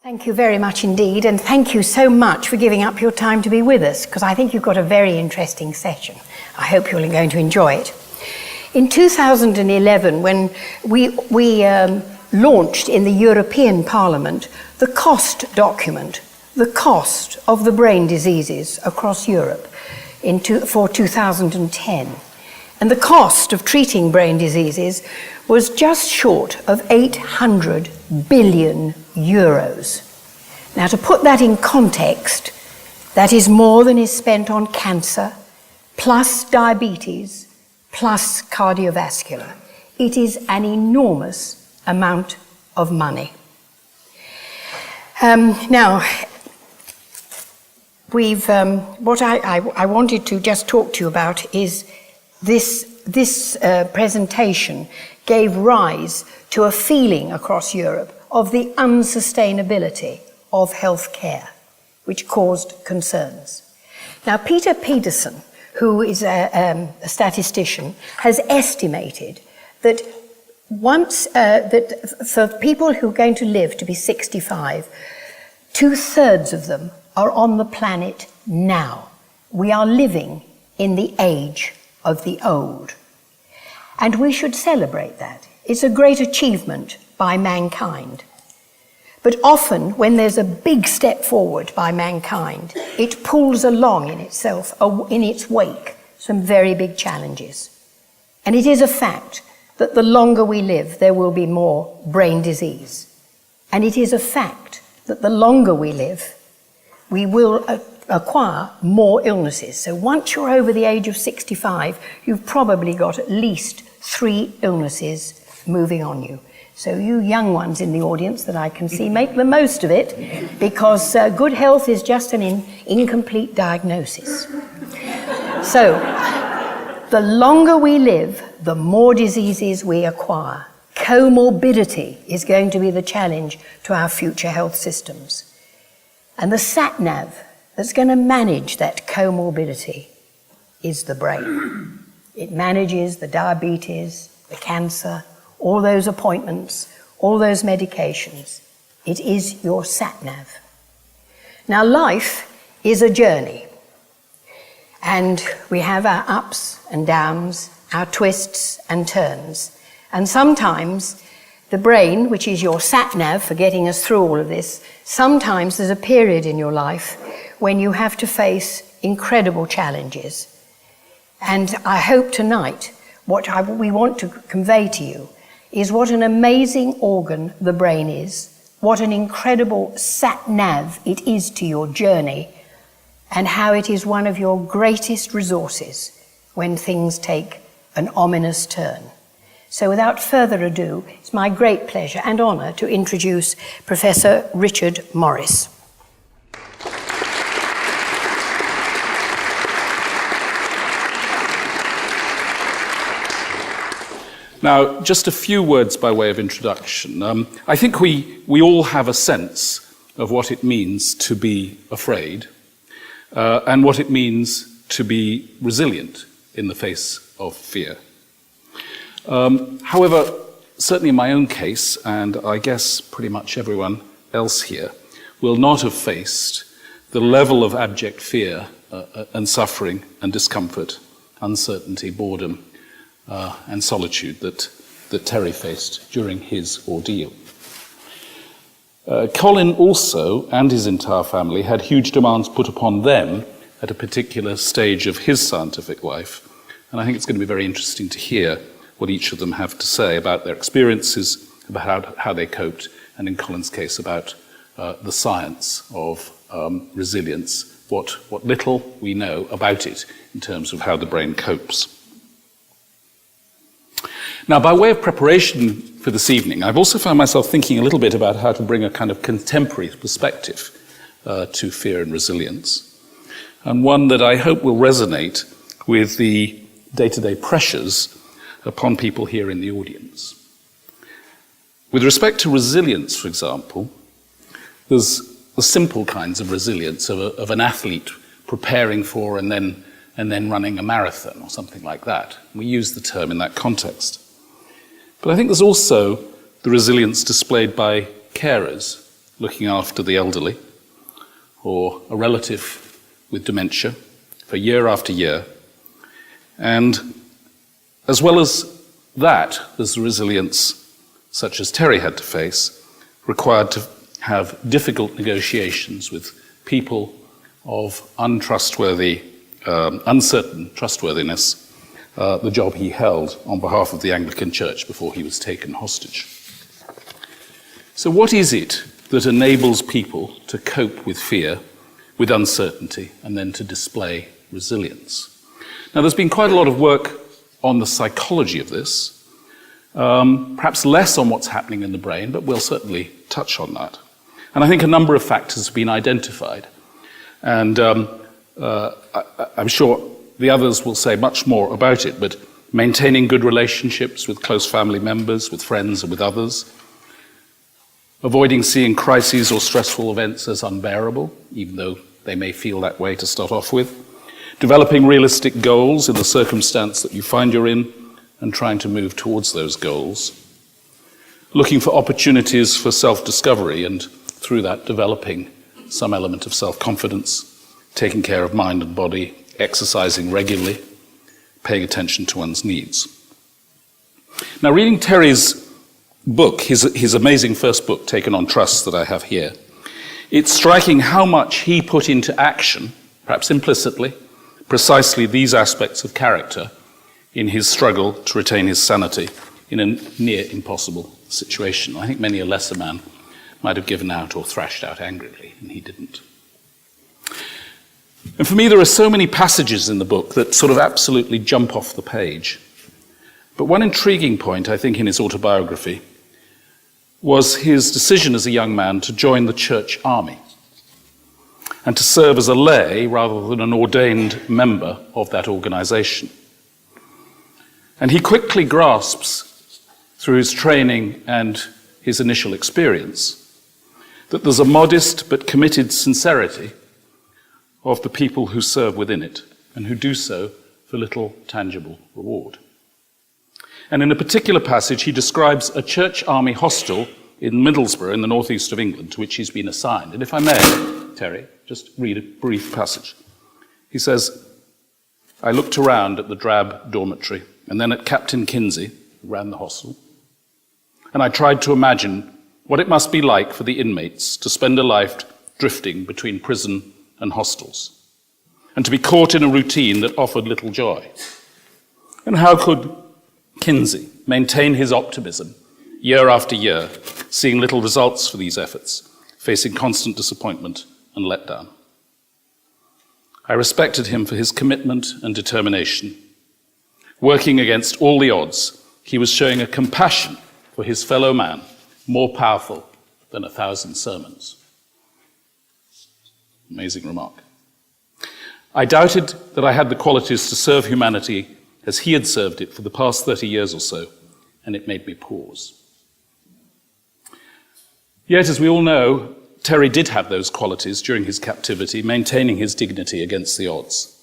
Thank you very much indeed, and thank you so much for giving up your time to be with us, because I think you've got a very interesting session. I hope you're going to enjoy it. In 2011, when we launched in the European Parliament the cost document, the cost of the brain diseases across Europe for 2010. And the cost of treating brain diseases was just short of 800 billion euros. Now, to put that in context, that is more than is spent on cancer, plus diabetes, plus cardiovascular. It is an enormous amount of money. Now, what I wanted to just talk to you about is this presentation gave rise to a feeling across Europe of the unsustainability of healthcare, which caused concerns. Now, Peter Pedersen, who is a statistician, has estimated that that for people who are going to live to be 65, 2/3 of them are on the planet now. We are living in the age of the old. And we should celebrate that. It's a great achievement by mankind. But often, when there's a big step forward by mankind, it pulls along in itself, in its wake, some very big challenges. And it is a fact that the longer we live, there will be more brain disease. And it is a fact that the longer we live, we will acquire more illnesses. So once you're over the age of 65, you've probably got at least 3 illnesses moving on you. So you young ones in the audience that I can see, make the most of it, because good health is just an incomplete diagnosis. So the longer we live, the more diseases we acquire. Comorbidity is going to be the challenge to our future health systems. And the sat-nav that's going to manage that comorbidity is the brain. It manages the diabetes, the cancer, all those appointments, all those medications. It is your sat-nav. Now, life is a journey. And we have our ups and downs, our twists and turns. And sometimes the brain, which is your sat-nav for getting us through all of this, sometimes there's a period in your life when you have to face incredible challenges. And I hope tonight what we want to convey to you is what an amazing organ the brain is, what an incredible sat-nav it is to your journey, and how it is one of your greatest resources when things take an ominous turn. So without further ado, it's my great pleasure and honour to introduce Professor Richard Morris. Now, just a few words by way of introduction. I think we all have a sense of what it means to be afraid and what it means to be resilient in the face of fear. However, certainly in my own case, and I guess pretty much everyone else here, will not have faced the level of abject fear and suffering and discomfort, uncertainty, boredom, and solitude that Terry faced during his ordeal. Colin also, and his entire family, had huge demands put upon them at a particular stage of his scientific life, and I think it's going to be very interesting to hear what each of them have to say about their experiences, about how they coped, and in Colin's case, about the science of resilience, what little we know about it in terms of how the brain copes. Now, by way of preparation for this evening, I've also found myself thinking a little bit about how to bring a kind of contemporary perspective to fear and resilience, and one that I hope will resonate with the day-to-day pressures upon people here in the audience. With respect to resilience, for example, there's the simple kinds of resilience of an athlete preparing for and then running a marathon or something like that. We use the term in that context. But I think there's also the resilience displayed by carers looking after the elderly, or a relative with dementia for year after year. And as well as that, there's the resilience, such as Terry had to face, required to have difficult negotiations with people of untrustworthy, uncertain trustworthiness, the job he held on behalf of the Anglican Church before he was taken hostage. So what is it that enables people to cope with fear, with uncertainty, and then to display resilience? Now, there's been quite a lot of work on the psychology of this, perhaps less on what's happening in the brain, but we'll certainly touch on that. And I think a number of factors have been identified. And I'm sure the others will say much more about it, but maintaining good relationships with close family members, with friends, and with others, avoiding seeing crises or stressful events as unbearable, even though they may feel that way to start off with, developing realistic goals in the circumstance that you find you're in, and trying to move towards those goals, looking for opportunities for self-discovery, and through that developing some element of self-confidence, taking care of mind and body, exercising regularly, paying attention to one's needs. Now, reading Terry's book, his amazing first book, Taken on Trust, that I have here, it's striking how much he put into action, perhaps implicitly, precisely these aspects of character in his struggle to retain his sanity in a near impossible situation. I think many a lesser man might have given out or thrashed out angrily, and he didn't. And for me, there are so many passages in the book that sort of absolutely jump off the page. But one intriguing point, I think, in his autobiography was his decision as a young man to join the church army and to serve as a lay rather than an ordained member of that organization. And he quickly grasps, through his training and his initial experience, that there's a modest but committed sincerity of the people who serve within it and who do so for little tangible reward. And in a particular passage, he describes a church army hostel in Middlesbrough in the northeast of England to which he's been assigned. And if I may, Terry, just read a brief passage. He says, "I looked around at the drab dormitory and then at Captain Kinsey, who ran the hostel, and I tried to imagine what it must be like for the inmates to spend a life drifting between prison and hostels, and to be caught in a routine that offered little joy. And how could Kinsey maintain his optimism year after year, seeing little results for these efforts, facing constant disappointment and letdown? I respected him for his commitment and determination. Working against all the odds, he was showing a compassion for his fellow man more powerful than 1,000 sermons." Amazing remark. "I doubted that I had the qualities to serve humanity as he had served it for the past 30 years or so, and it made me pause." Yet, as we all know, Terry did have those qualities during his captivity, maintaining his dignity against the odds.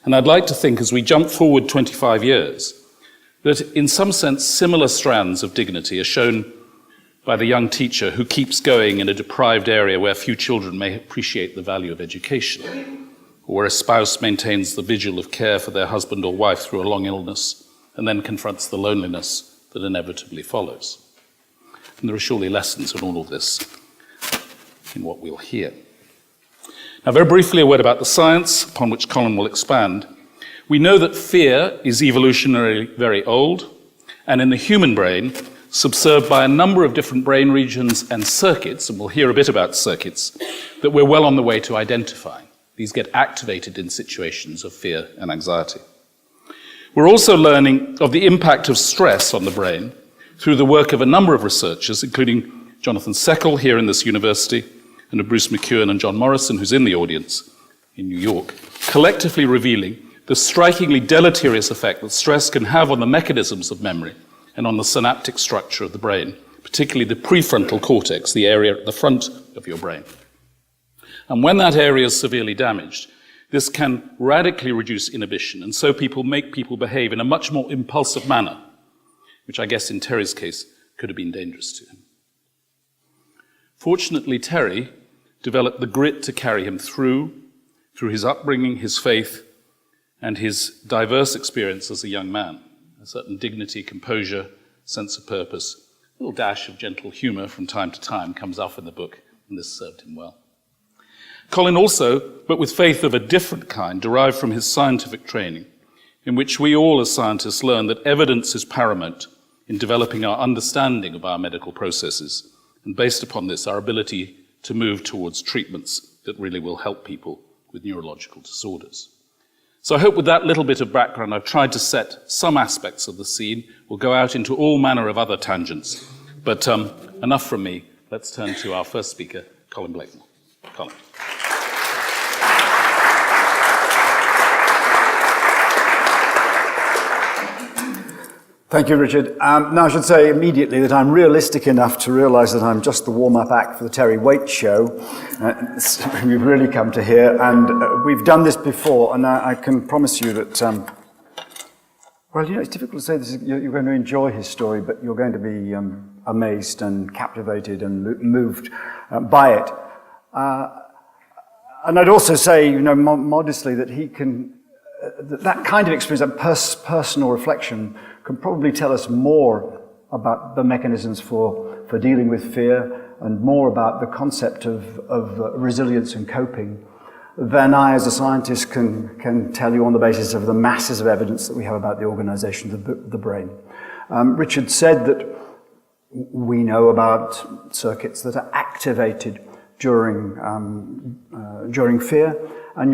And I'd like to think, as we jump forward 25 years, that in some sense similar strands of dignity are shown by the young teacher who keeps going in a deprived area where few children may appreciate the value of education, or where a spouse maintains the vigil of care for their husband or wife through a long illness and then confronts the loneliness that inevitably follows. And there are surely lessons in all of this in what we'll hear. Now, very briefly, a word about the science, upon which Colin will expand. We know that fear is evolutionarily very old, and in the human brain, subserved by a number of different brain regions and circuits, and we'll hear a bit about circuits, that we're well on the way to identifying. These get activated in situations of fear and anxiety. We're also learning of the impact of stress on the brain through the work of a number of researchers, including Jonathan Seckel here in this university, and of Bruce McEwen and John Morrison, who's in the audience in New York, collectively revealing the strikingly deleterious effect that stress can have on the mechanisms of memory and on the synaptic structure of the brain, particularly the prefrontal cortex, the area at the front of your brain. And when that area is severely damaged, this can radically reduce inhibition, and so make people behave in a much more impulsive manner, which I guess in Terry's case could have been dangerous to him. Fortunately, Terry developed the grit to carry him through his upbringing, his faith, and his diverse experience as a young man. A certain dignity, composure, sense of purpose, a little dash of gentle humour from time to time comes off in the book, and this served him well. Colin also, but with faith of a different kind, derived from his scientific training, in which we all as scientists learn that evidence is paramount in developing our understanding of our medical processes, and based upon this, our ability to move towards treatments that really will help people with neurological disorders. So I hope with that little bit of background, I've tried to set some aspects of the scene. We'll go out into all manner of other tangents. But enough from me. Let's turn to our first speaker, Colin Blakemore. Colin. Thank you, Richard. Now, I should say immediately that I'm realistic enough to realise that I'm just the warm-up act for the Terry Waite show. We've really come to here, and we've done this before, and I can promise you that, well, you know, it's difficult to say this, you're going to enjoy his story, but you're going to be amazed and captivated and moved by it. And I'd also say, you know, modestly, that he can, that kind of experience, that personal reflection, can probably tell us more about the mechanisms for dealing with fear and more about the concept of resilience and coping than I, as a scientist, can tell you on the basis of the masses of evidence that we have about the organization of the brain. Richard said that we know about circuits that are activated during fear, and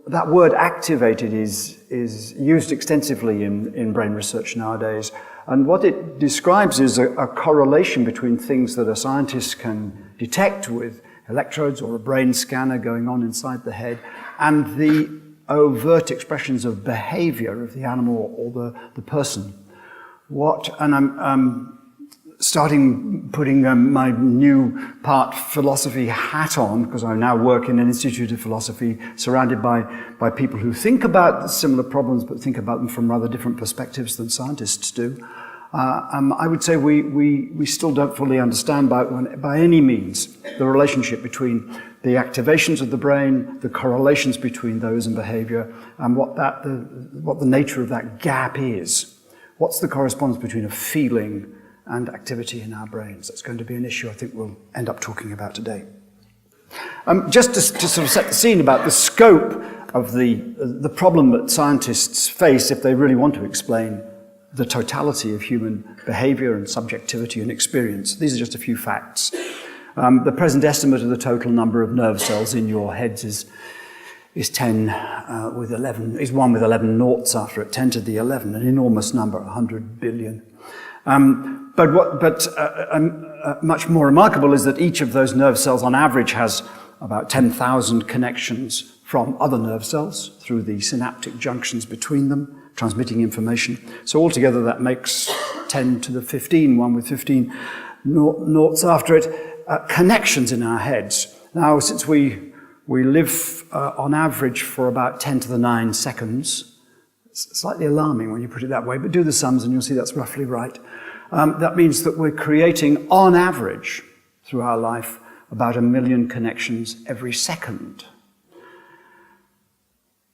that word activated is used extensively in brain research nowadays. And what it describes is a correlation between things that a scientist can detect with electrodes or a brain scanner going on inside the head and the overt expressions of behavior of the animal or the person. And I'm starting putting my new part philosophy hat on, because I now work in an institute of philosophy surrounded by people who think about similar problems but think about them from rather different perspectives than scientists do. I would say we still don't fully understand by any means the relationship between the activations of the brain, the correlations between those and behavior, and what the nature of that gap is. What's the correspondence between a feeling and activity in our brains? That's going to be an issue I think we'll end up talking about today. Just to sort of set the scene about the scope of the problem that scientists face if they really want to explain the totality of human behavior and subjectivity and experience. These are just a few facts. The present estimate of the total number of nerve cells in your heads is 1 with 11 noughts after it, 10 to the 11, an enormous number, 100 billion. But much more remarkable is that each of those nerve cells on average has about 10,000 connections from other nerve cells through the synaptic junctions between them, transmitting information. So altogether that makes 10 to the 15, 1 with 15 noughts after it, connections in our heads. Now, since we live on average for about 10 to the 9 seconds, it's slightly alarming when you put it that way, but do the sums and you'll see that's roughly right. That means that we're creating, on average, through our life, about 1 million connections every second.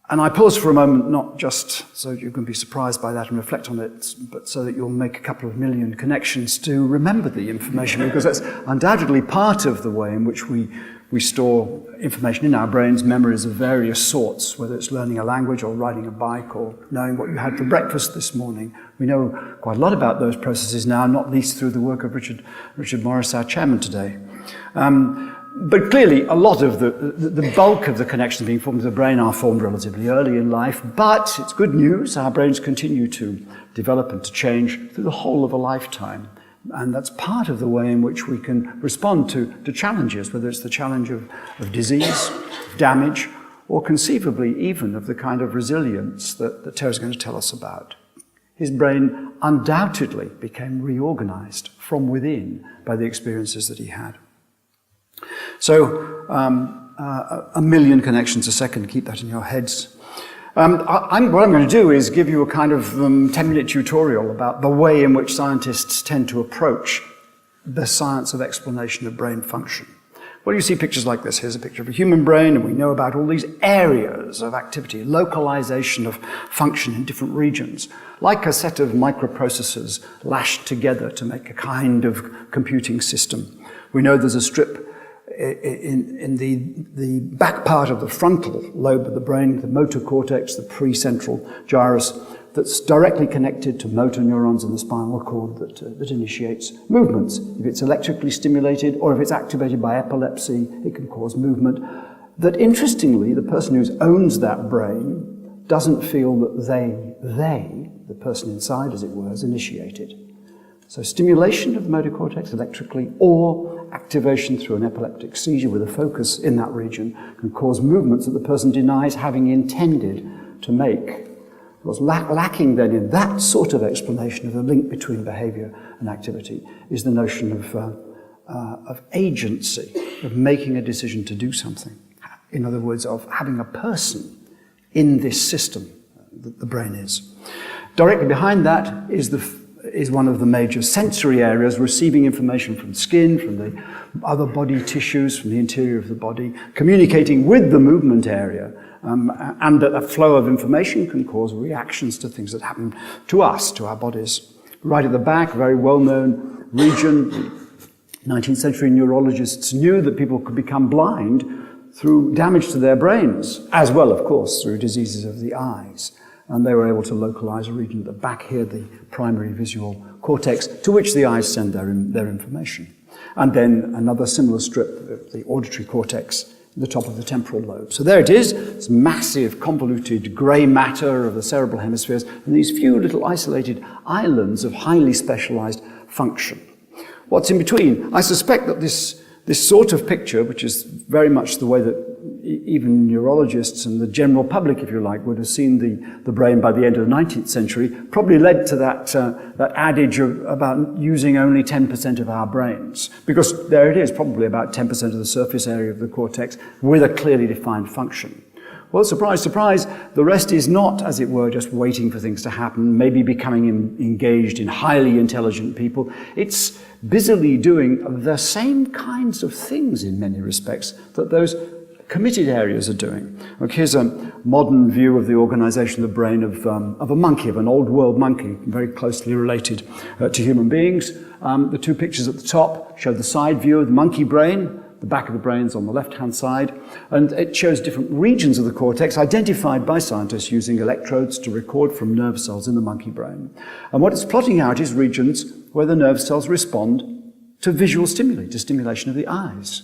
And I pause for a moment, not just so you can be surprised by that and reflect on it, but so that you'll make a couple of million connections to remember the information, because that's undoubtedly part of the way in which we store information in our brains, memories of various sorts, whether it's learning a language or riding a bike or knowing what you had for breakfast this morning. We know quite a lot about those processes now, not least through the work of Richard Morris, our chairman today. But clearly, a lot of the bulk of the connections being formed in the brain are formed relatively early in life, but it's good news, our brains continue to develop and to change through the whole of a lifetime. And that's part of the way in which we can respond to challenges, whether it's the challenge of disease, damage, or conceivably even of the kind of resilience that Terry's going to tell us about. His brain undoubtedly became reorganized from within by the experiences that he had. So, 1 million connections a second, keep that in your heads. What I'm going to do is give you a kind of 10-minute tutorial about the way in which scientists tend to approach the science of explanation of brain function. Well, you see pictures like this. Here's a picture of a human brain, and we know about all these areas of activity, localization of function in different regions, like a set of microprocessors lashed together to make a kind of computing system. We know there's a strip in the back part of the frontal lobe of the brain, the motor cortex, the precentral gyrus, that's directly connected to motor neurons in the spinal cord that initiates movements. If it's electrically stimulated or if it's activated by epilepsy, it can cause movement. That interestingly, the person who owns that brain doesn't feel that they, the person inside as it were, is initiated. So stimulation of the motor cortex electrically or activation through an epileptic seizure with a focus in that region can cause movements that the person denies having intended to make. What's lacking then in that sort of explanation of the link between behavior and activity is the notion of agency, of making a decision to do something. In other words, of having a person in this system that the brain is. Directly behind that is one of the major sensory areas, receiving information from skin, from the other body tissues, from the interior of the body, communicating with the movement area. And that a flow of information can cause reactions to things that happen to us, to our bodies. Right at the back, a very well-known region. 19th century neurologists knew that people could become blind through damage to their brains, as well, of course, through diseases of the eyes. And they were able to localize a region at the back here, the primary visual cortex, to which the eyes send their information. And then another similar strip, the auditory cortex, the top of the temporal lobe. So there it is, this massive convoluted grey matter of the cerebral hemispheres, and these few little isolated islands of highly specialized function. What's in between? I suspect that this sort of picture, which is very much the way that even neurologists and the general public, if you like, would have seen the brain by the end of the 19th century, probably led to that adage about using only 10% of our brains. Because there it is, probably about 10% of the surface area of the cortex with a clearly defined function. Well, surprise, surprise, the rest is not, as it were, just waiting for things to happen, maybe becoming engaged in highly intelligent people. It's busily doing the same kinds of things in many respects that those committed areas are doing. Look, here's a modern view of the organization of the brain of a monkey, of an old world monkey, very closely related to human beings. The two pictures at the top show the side view of the monkey brain. The back of the brain is on the left-hand side, and it shows different regions of the cortex identified by scientists using electrodes to record from nerve cells in the monkey brain. And what it's plotting out is regions where the nerve cells respond to visual stimuli, to stimulation of the eyes.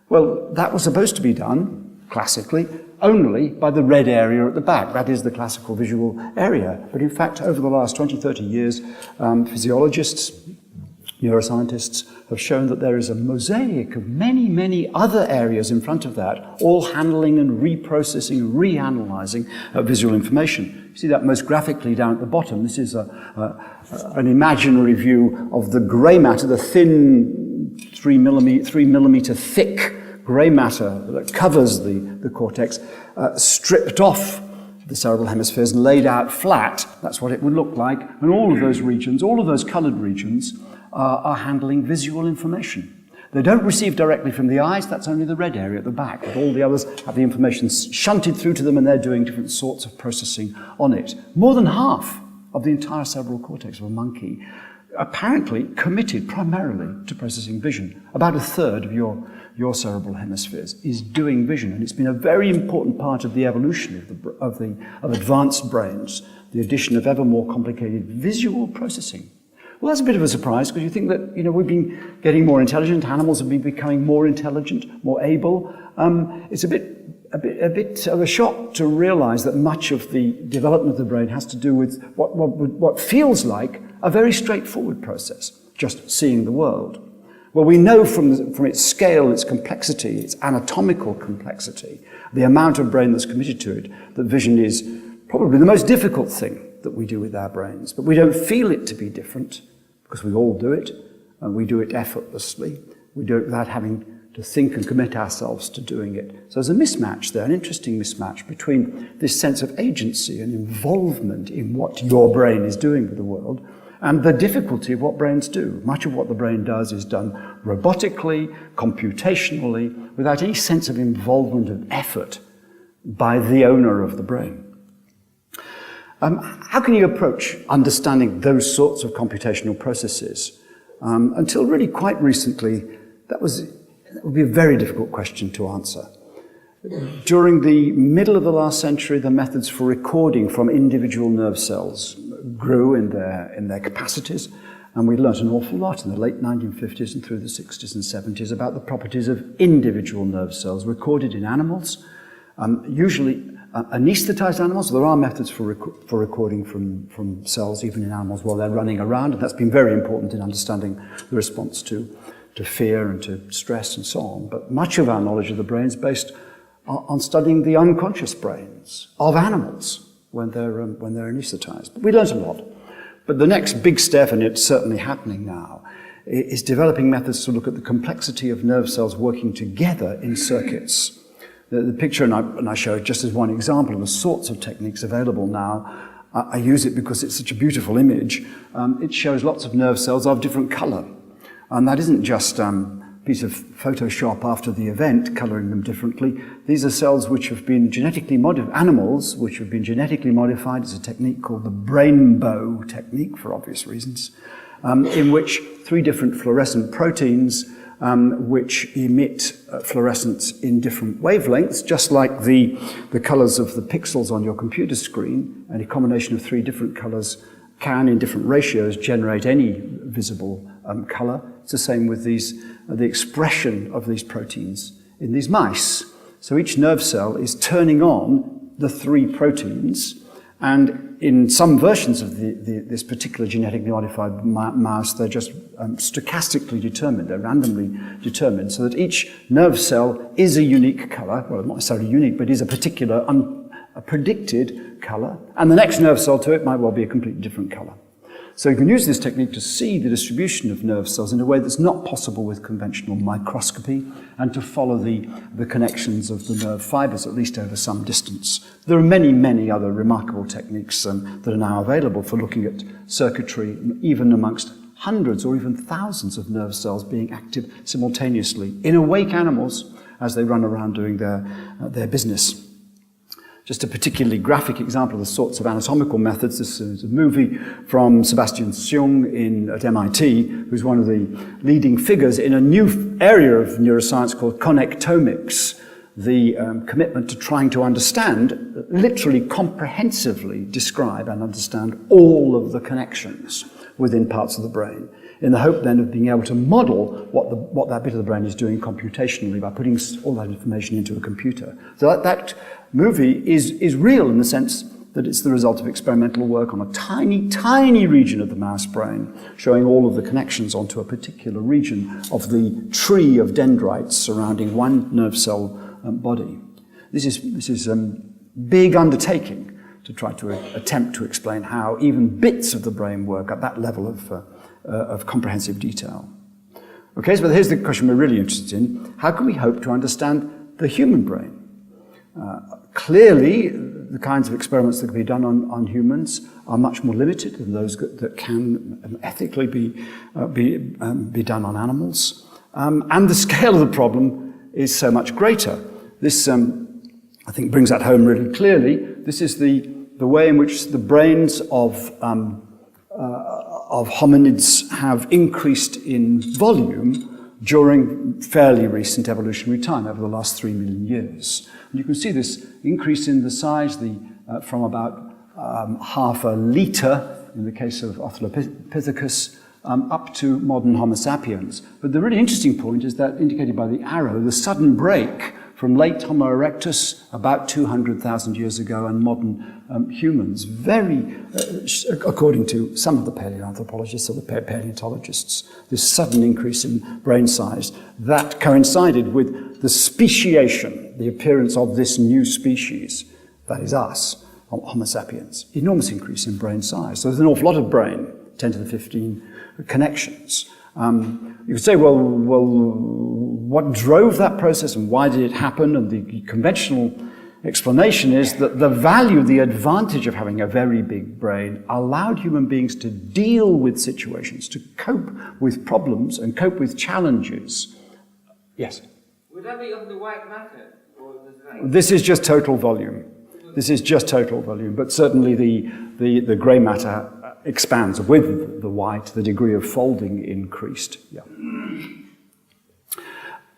Well, that was supposed to be done, classically, only by the red area at the back. That is the classical visual area. But in fact, over the last 20, 30 years, physiologists, neuroscientists have shown that there is a mosaic of many, many other areas in front of that, all handling and reprocessing, reanalyzing visual information. You see that most graphically down at the bottom. This is an imaginary view of the grey matter, the thin 3 millimeter thick grey matter that covers the cortex, stripped off the cerebral hemispheres and laid out flat. That's what it would look like. And all of those regions, all of those colored regions, are handling visual information. They don't receive directly from the eyes, that's only the red area at the back, but all the others have the information shunted through to them and they're doing different sorts of processing on it. More than half of the entire cerebral cortex of a monkey apparently committed primarily to processing vision. About a third of your cerebral hemispheres is doing vision, and it's been a very important part of the evolution of advanced brains, the addition of ever more complicated visual processing. Well, that's a bit of a surprise, because you think that, we've been getting more intelligent, animals have been becoming more intelligent, more able. It's a bit of a shock to realize that much of the development of the brain has to do with what feels like a very straightforward process, just seeing the world. Well, we know from its scale, its complexity, its anatomical complexity, the amount of brain that's committed to it, that vision is probably the most difficult thing that we do with our brains. But we don't feel it to be different, because we all do it, and we do it effortlessly. We do it without having to think and commit ourselves to doing it. So there's a mismatch there, an interesting mismatch between this sense of agency and involvement in what your brain is doing with the world, and the difficulty of what brains do. Much of what the brain does is done robotically, computationally, without any sense of involvement of effort by the owner of the brain. How can you approach understanding those sorts of computational processes? Until really quite recently, that would be a very difficult question to answer. During the middle of the last century, the methods for recording from individual nerve cells grew in their capacities, and we learnt an awful lot in the late 1950s and through the 60s and 70s about the properties of individual nerve cells recorded in animals, usually anesthetized animals. There are methods for recording from cells, even in animals, while they're running around, and that's been very important in understanding the response to fear and to stress and so on. But much of our knowledge of the brain is based on studying the unconscious brains of animals when they're anesthetized. We learned a lot. But the next big step, and it's certainly happening now, is developing methods to look at the complexity of nerve cells working together in circuits. The picture, and I show it just as one example of the sorts of techniques available now. I use it because it's such a beautiful image. It shows lots of nerve cells of different color. And that isn't just piece of Photoshop after the event, coloring them differently. These are cells which have been genetically modified, animals which have been genetically modified. It's a technique called the rainbow technique, for obvious reasons, in which 3 different fluorescent proteins which emit fluorescence in different wavelengths, just like the colors of the pixels on your computer screen, and a combination of 3 different colors can, in different ratios, generate any visible color. It's the same with the expression of these proteins in these mice. So each nerve cell is turning on the 3 proteins, and in some versions of this particular genetically modified mouse, they're just stochastically determined, they're randomly determined, so that each nerve cell is a unique color, well, not necessarily unique, but is a particular a predicted color, and the next nerve cell to it might well be a completely different color. So you can use this technique to see the distribution of nerve cells in a way that's not possible with conventional microscopy, and to follow the connections of the nerve fibers, at least over some distance. There are many, many other remarkable techniques that are now available for looking at circuitry, even amongst hundreds or even thousands of nerve cells being active simultaneously in awake animals as they run around doing their business. Just a particularly graphic example of the sorts of anatomical methods. This is a movie from Sebastian Seung at MIT, who's one of the leading figures in a new area of neuroscience called connectomics, the commitment to trying to understand, literally comprehensively describe and understand all of the connections within parts of the brain, in the hope then of being able to model what that bit of the brain is doing computationally by putting all that information into a computer. So that movie is real in the sense that it's the result of experimental work on a tiny, tiny region of the mouse brain, showing all of the connections onto a particular region of the tree of dendrites surrounding one nerve cell body. This is a big undertaking to try to attempt to explain how even bits of the brain work at that level of comprehensive detail. Okay, so here's the question we're really interested in. How can we hope to understand the human brain? Clearly, the kinds of experiments that can be done on humans are much more limited than those that can ethically be done on animals. And the scale of the problem is so much greater. This, I think, brings that home really clearly. This is the way in which the brains of hominids have increased in volume during fairly recent evolutionary time, over the last 3 million years. And you can see this increase in the size from about half a litre in the case of Australopithecus up to modern Homo sapiens. But the really interesting point is that, indicated by the arrow, the sudden break from late Homo erectus about 200,000 years ago and modern humans, according to some of the paleoanthropologists or the paleontologists, this sudden increase in brain size, that coincided with the speciation, the appearance of this new species, that is us, Homo sapiens. Enormous increase in brain size. So there's an awful lot of brain, 10 to the 15 connections. You could say, well, what drove that process and why did it happen? And the conventional explanation is that the value, the advantage of having a very big brain allowed human beings to deal with situations, to cope with problems and cope with challenges. Yes? Would that be of the white matter? Or this is just total volume. This is just total volume, but certainly the grey matter expands with the white, the degree of folding increased. Yeah.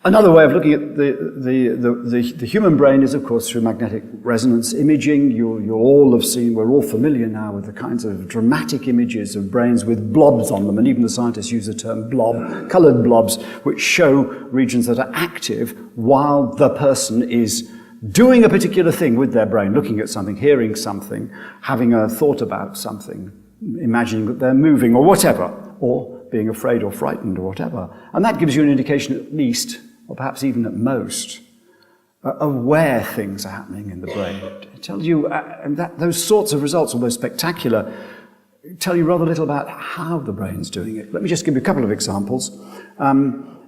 Another way of looking at the human brain is, of course, through magnetic resonance imaging. You all have seen, we're all familiar now with the kinds of dramatic images of brains with blobs on them, and even the scientists use the term blob, coloured blobs, which show regions that are active while the person is doing a particular thing with their brain, looking at something, hearing something, having a thought about something, imagining that they're moving or whatever, or being afraid or frightened or whatever. And that gives you an indication at least, or perhaps even at most, of where things are happening in the brain. It tells you that those sorts of results, although spectacular, tell you rather little about how the brain's doing it. Let me just give you a couple of examples.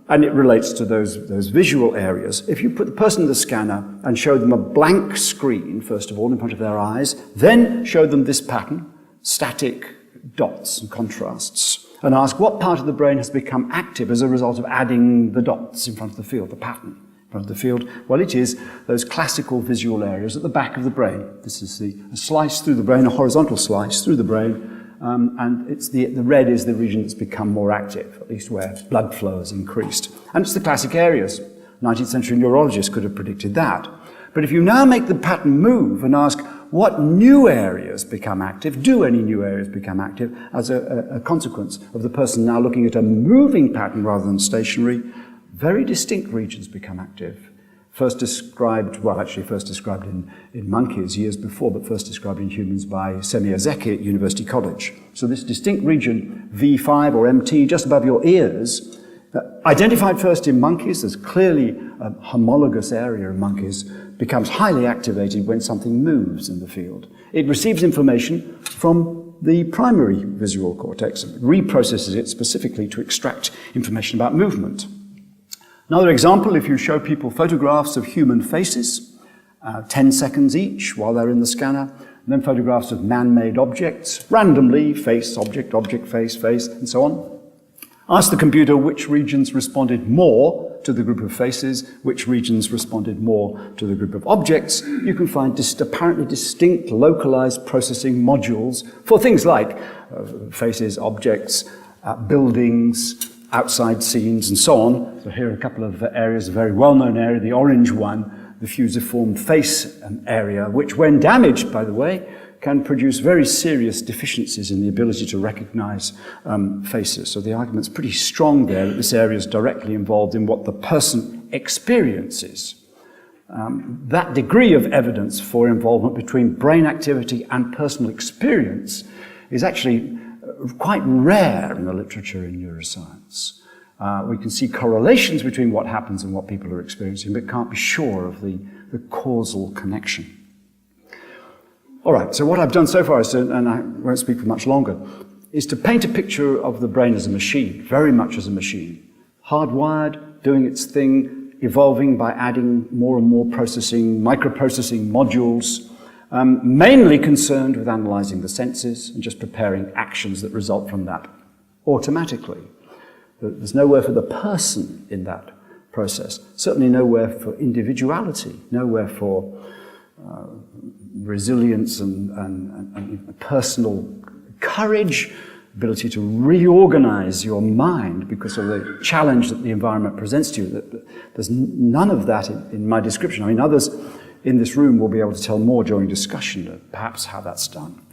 And it relates to those visual areas. If you put the person in the scanner and show them a blank screen, first of all, in front of their eyes, then show them this pattern, static dots and contrasts, and ask what part of the brain has become active as a result of adding the dots in front of the field, the pattern in front of the field. Well, it is those classical visual areas at the back of the brain. This is a slice through the brain, a horizontal slice through the brain, and it's the red is the region that's become more active, at least where blood flow has increased. And it's the classic areas. 19th century neurologists could have predicted that. But if you now make the pattern move and ask what new areas become active, do any new areas become active as a consequence of the person now looking at a moving pattern rather than stationary, very distinct regions become active. First described in monkeys years before, but first described in humans by Semir-Zeki at University College. So this distinct region, V5 or MT, just above your ears, identified first in monkeys as clearly a homologous area in monkeys, becomes highly activated when something moves in the field. It receives information from the primary visual cortex, reprocesses it specifically to extract information about movement. Another example, if you show people photographs of human faces, 10 seconds each while they're in the scanner, and then photographs of man-made objects, randomly, face, object, object, face, face, and so on. Ask the computer which regions responded more to the group of faces, which regions responded more to the group of objects. You can find apparently distinct localized processing modules for things like faces, objects, buildings, outside scenes, and so on. So here are a couple of areas, a very well-known area, the orange one, the fusiform face area, which when damaged, by the way, can produce very serious deficiencies in the ability to recognize faces. So the argument's pretty strong there that this area is directly involved in what the person experiences. That degree of evidence for involvement between brain activity and personal experience is actually quite rare in the literature in neuroscience. We can see correlations between what happens and what people are experiencing, but can't be sure of the causal connection. All right, so what I've done so far is and I won't speak for much longer, is to paint a picture of the brain as a machine, very much as a machine. Hardwired, doing its thing, evolving by adding more and more processing, microprocessing modules, mainly concerned with analyzing the senses and just preparing actions that result from that automatically. There's nowhere for the person in that process, certainly nowhere for individuality, nowhere for resilience and personal courage, ability to reorganize your mind because of the challenge that the environment presents to you. There's none of that in my description. I mean, others in this room will be able to tell more during discussion of perhaps how that's done.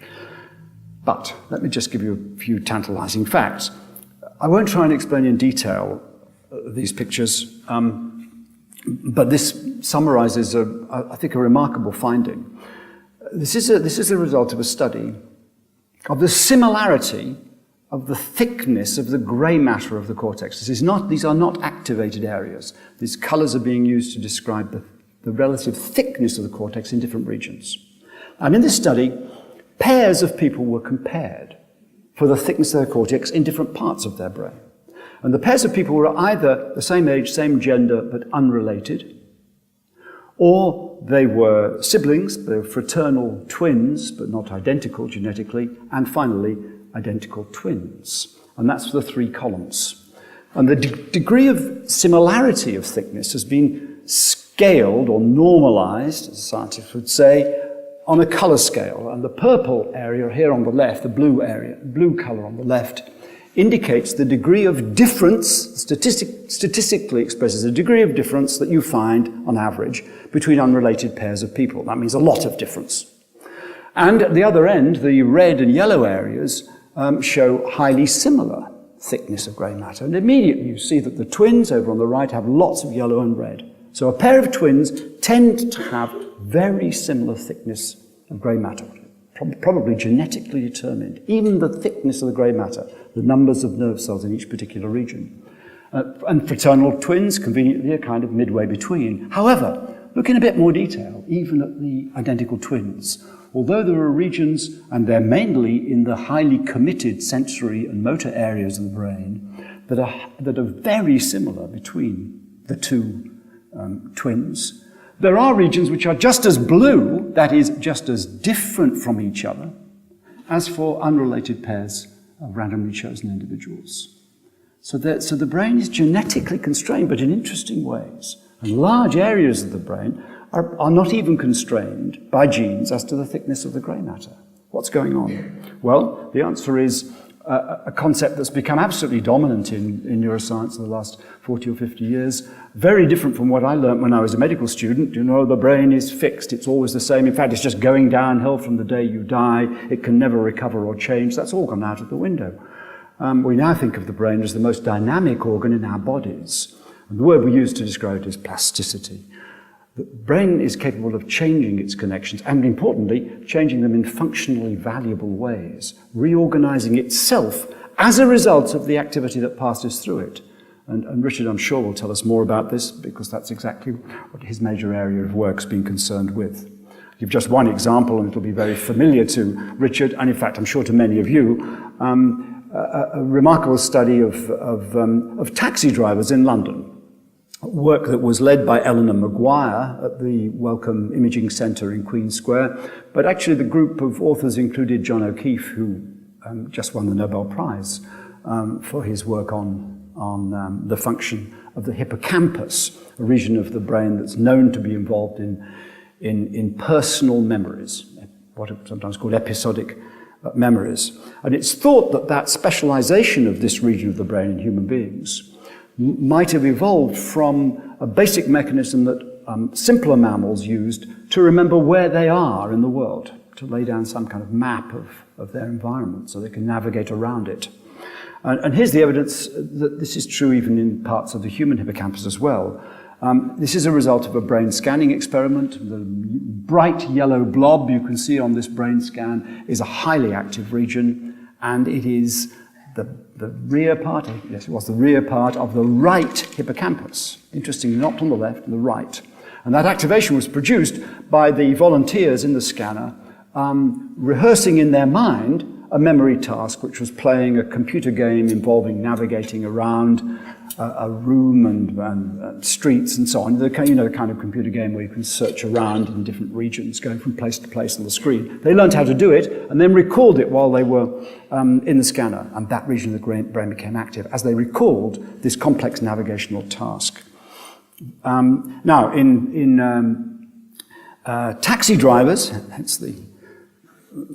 But let me just give you a few tantalizing facts. I won't try and explain in detail these pictures, but this summarizes, I think, a remarkable finding. This is a result of a study of the similarity of the thickness of the grey matter of the cortex. These are not activated areas. These colors are being used to describe the relative thickness of the cortex in different regions. And in this study, pairs of people were compared for the thickness of their cortex in different parts of their brain. And the pairs of people were either the same age, same gender, but unrelated, or they were siblings, they were fraternal twins, but not identical genetically, and finally, identical twins. And that's the three columns. And the degree of similarity of thickness has been scaled or normalized, as scientists would say, on a color scale. And the purple area here on the left, the blue area, blue color on the left, indicates the degree of difference, statistically expresses the degree of difference that you find, on average, between unrelated pairs of people. That means a lot of difference. And at the other end, the red and yellow areas show highly similar thickness of grey matter. And immediately you see that the twins over on the right have lots of yellow and red. So a pair of twins tend to have very similar thickness of grey matter, probably genetically determined. Even the thickness of the grey matter, the numbers of nerve cells in each particular region. And fraternal twins, conveniently, are kind of midway between. However, look in a bit more detail, even at the identical twins. Although there are regions, and they're mainly in the highly committed sensory and motor areas of the brain, that are very similar between the two twins, there are regions which are just as blue, that is, just as different from each other, as for unrelated pairs of randomly chosen individuals. So the brain is genetically constrained, but in interesting ways. And large areas of the brain are not even constrained by genes as to the thickness of the grey matter. What's going on? Well, the answer is a concept that's become absolutely dominant in neuroscience in the last 40 or 50 years, very different from what I learned when I was a medical student. You know, the brain is fixed, it's always the same. In fact, it's just going downhill from the day you die. It can never recover or change. That's all gone out of the window. We now think of the brain as the most dynamic organ in our bodies. And the word we use to describe it is plasticity. The brain is capable of changing its connections and, importantly, changing them in functionally valuable ways, reorganizing itself as a result of the activity that passes through it. And Richard, I'm sure, will tell us more about this because that's exactly what his major area of work's been concerned with. I'll give just one example, and it'll be very familiar to Richard, and in fact, I'm sure to many of you, a remarkable study of taxi drivers in London. Work that was led by Eleanor Maguire at the Wellcome Imaging Centre in Queen Square, but actually the group of authors included John O'Keefe, who just won the Nobel Prize for his work on the function of the hippocampus, a region of the brain that's known to be involved in personal memories, what are sometimes called episodic memories. And it's thought that that specialization of this region of the brain in human beings might have evolved from a basic mechanism that simpler mammals used to remember where they are in the world, to lay down some kind of map of their environment so they can navigate around it. And here's the evidence that this is true even in parts of the human hippocampus as well. This is a result of a brain scanning experiment. The bright yellow blob you can see on this brain scan is a highly active region, and it is the rear part, yes, it was the rear part of the right hippocampus. Interestingly, not on the left, on the right. And that activation was produced by the volunteers in the scanner rehearsing in their mind a memory task, which was playing a computer game involving navigating around a room and streets and so on. The kind of computer game where you can search around in different regions, going from place to place on the screen. They learned how to do it and then recalled it while they were in the scanner, and that region of the brain became active as they recalled this complex navigational task. Now, in taxi drivers, hence the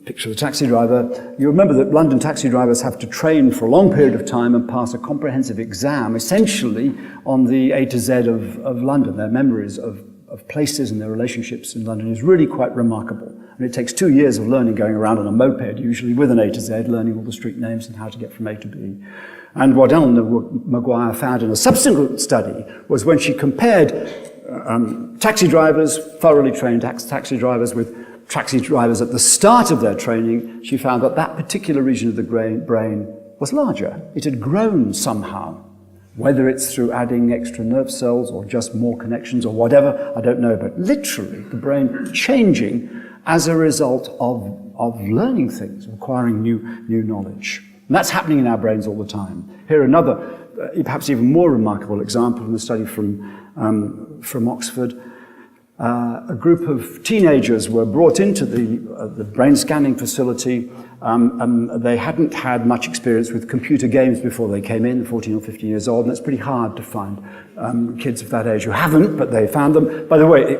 picture of the taxi driver, you remember that London taxi drivers have to train for a long period of time and pass a comprehensive exam, essentially on the A to Z of London. Their memories of places and their relationships in London is really quite remarkable. And it takes 2 years of learning going around on a moped, usually with an A to Z, learning all the street names and how to get from A to B. And what Eleanor Maguire found in a subsequent study was when she compared taxi drivers, thoroughly trained taxi drivers, with taxi drivers at the start of their training, she found that that particular region of the brain was larger. It had grown somehow. Whether it's through adding extra nerve cells or just more connections or whatever, I don't know, but literally the brain changing as a result of learning things, acquiring new knowledge. And that's happening in our brains all the time. Here another, perhaps even more remarkable example in the study from Oxford. a group of teenagers were brought into the brain scanning facility. They hadn't had much experience with computer games before they came in, 14 or 15 years old, and it's pretty hard to find kids of that age who haven't, but they found them. By the way,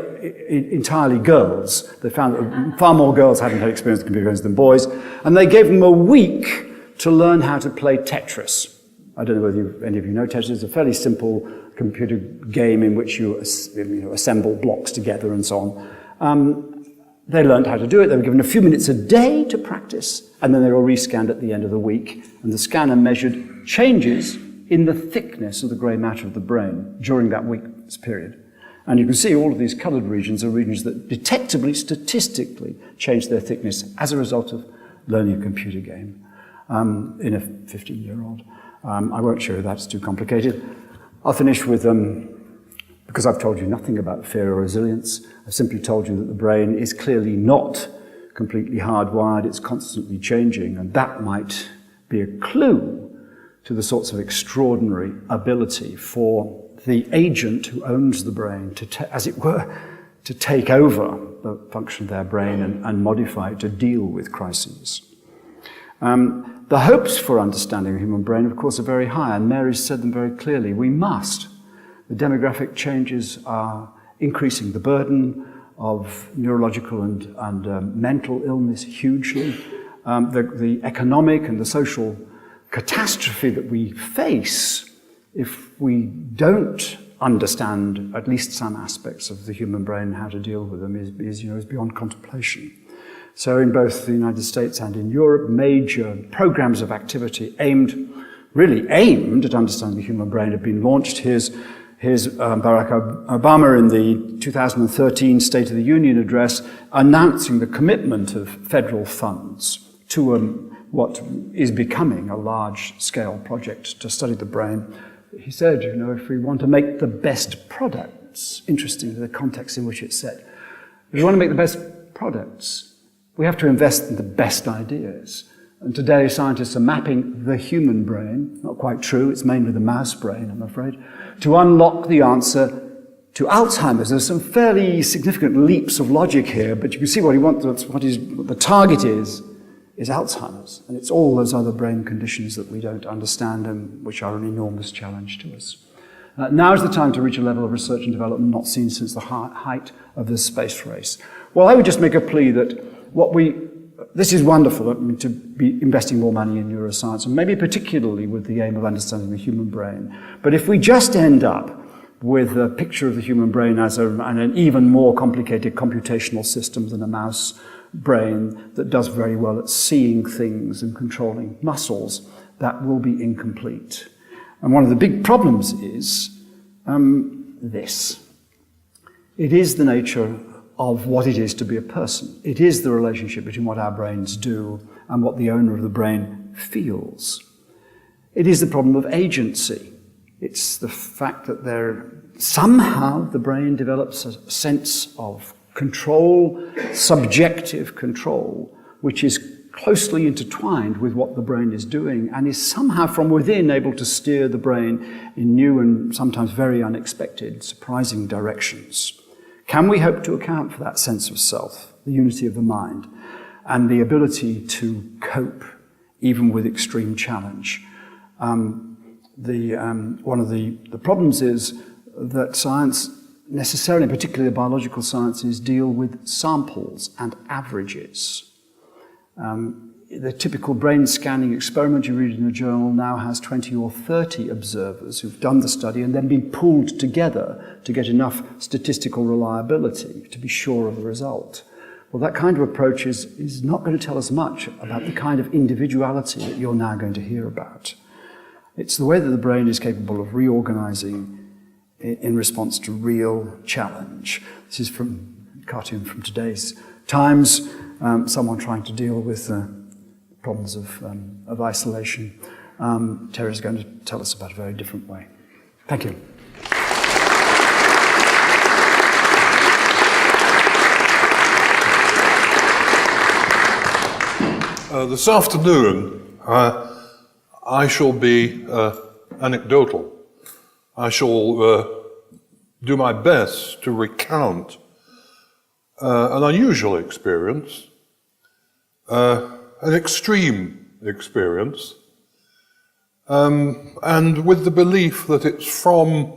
entirely girls. They found that far more girls hadn't had experience with computer games than boys, and they gave them a week to learn how to play Tetris. I don't know whether any of you know Tetris. It's a fairly simple computer game in which you assemble blocks together and so on. They learned how to do it. They were given a few minutes a day to practice, and then they were rescanned at the end of the week. And the scanner measured changes in the thickness of the grey matter of the brain during that week's period. And you can see all of these coloured regions are regions that detectably, statistically change their thickness as a result of learning a computer game in a 15-year-old. I won't show you that, it's too complicated. I'll finish with, because I've told you nothing about fear or resilience, I've simply told you that the brain is clearly not completely hardwired, it's constantly changing, and that might be a clue to the sorts of extraordinary ability for the agent who owns the brain to, as it were, to take over the function of their brain and modify it to deal with crises. The hopes for understanding the human brain, of course, are very high, and Mary's said them very clearly. We must. The demographic changes are increasing the burden of neurological and mental illness hugely. The economic and the social catastrophe that we face if we don't understand at least some aspects of the human brain and how to deal with them is beyond contemplation. So in both the United States and in Europe, major programs of activity really aimed at understanding the human brain have been launched. Here's Barack Obama in the 2013 State of the Union address announcing the commitment of federal funds to what is becoming a large-scale project to study the brain. He said, if we want to make the best products, interesting the context in which it's said, if we want to make the best products, we have to invest in the best ideas. And today scientists are mapping the human brain, not quite true, it's mainly the mouse brain, I'm afraid, to unlock the answer to Alzheimer's. There's some fairly significant leaps of logic here, but you can see what the target is Alzheimer's. And it's all those other brain conditions that we don't understand and which are an enormous challenge to us. Now is the time to reach a level of research and development not seen since the height of the space race. Well, I would just make a plea that this is wonderful, to be investing more money in neuroscience, and maybe particularly with the aim of understanding the human brain. But if we just end up with a picture of the human brain as an even more complicated computational system than a mouse brain that does very well at seeing things and controlling muscles, that will be incomplete. And one of the big problems is this. It is the nature of what it is to be a person. It is the relationship between what our brains do and what the owner of the brain feels. It is the problem of agency. It's the fact that somehow the brain develops a sense of control, subjective control, which is closely intertwined with what the brain is doing and is somehow from within able to steer the brain in new and sometimes very unexpected, surprising directions. Can we hope to account for that sense of self, the unity of the mind, and the ability to cope even with extreme challenge? One of the problems is that science, necessarily, particularly the biological sciences, deal with samples and averages. The typical brain scanning experiment you read in a journal now has 20 or 30 observers who've done the study and then been pooled together to get enough statistical reliability to be sure of the result. Well, that kind of approach is not going to tell us much about the kind of individuality that you're now going to hear about. It's the way that the brain is capable of reorganizing in response to real challenge. This is from a cartoon from today's Times, someone trying to deal with problems of isolation. Terry is going to tell us about a very different way. Thank you. This afternoon, I shall be anecdotal. I shall do my best to recount an unusual experience, an extreme experience, and with the belief that it's from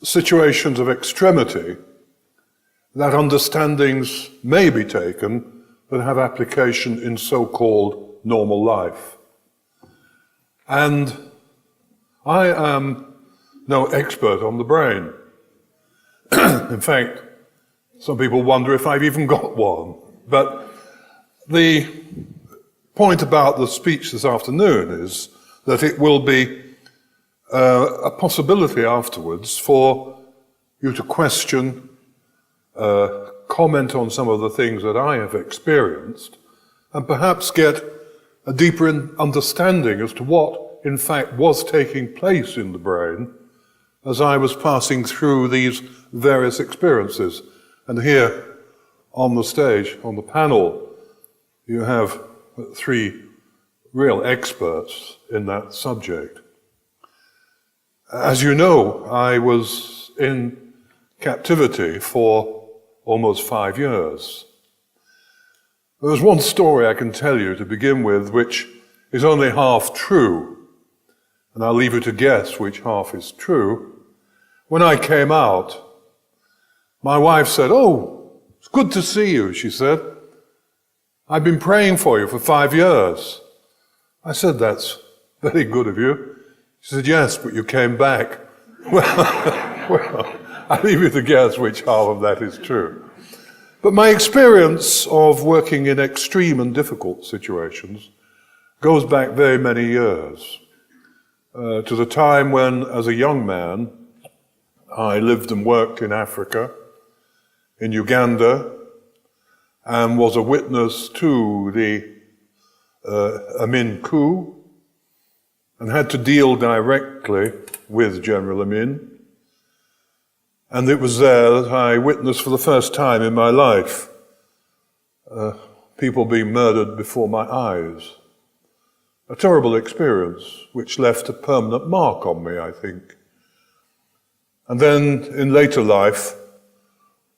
situations of extremity that understandings may be taken that have application in so-called normal life. And I am no expert on the brain. In fact, some people wonder if I've even got one. But the point about the speech this afternoon is that it will be a possibility afterwards for you to question, comment on some of the things that I have experienced, and perhaps get a deeper understanding as to what, in fact, was taking place in the brain as I was passing through these various experiences. And here on the stage, on the panel, you have three real experts in that subject. As you know, I was in captivity for almost 5 years. There's one story I can tell you to begin with, which is only half true, and I'll leave you to guess which half is true. When I came out, my wife said, "Oh, it's good to see you," she said. "I've been praying for you for 5 years." I said, "That's very good of you." She said, "Yes, but you came back." Well, I'll leave you to guess which half of that is true. But my experience of working in extreme and difficult situations goes back very many years, to the time when, as a young man, I lived and worked in Africa, in Uganda, and was a witness to the Amin coup, and had to deal directly with General Amin. And it was there that I witnessed for the first time in my life people being murdered before my eyes. A terrible experience which left a permanent mark on me, I think. And then in later life,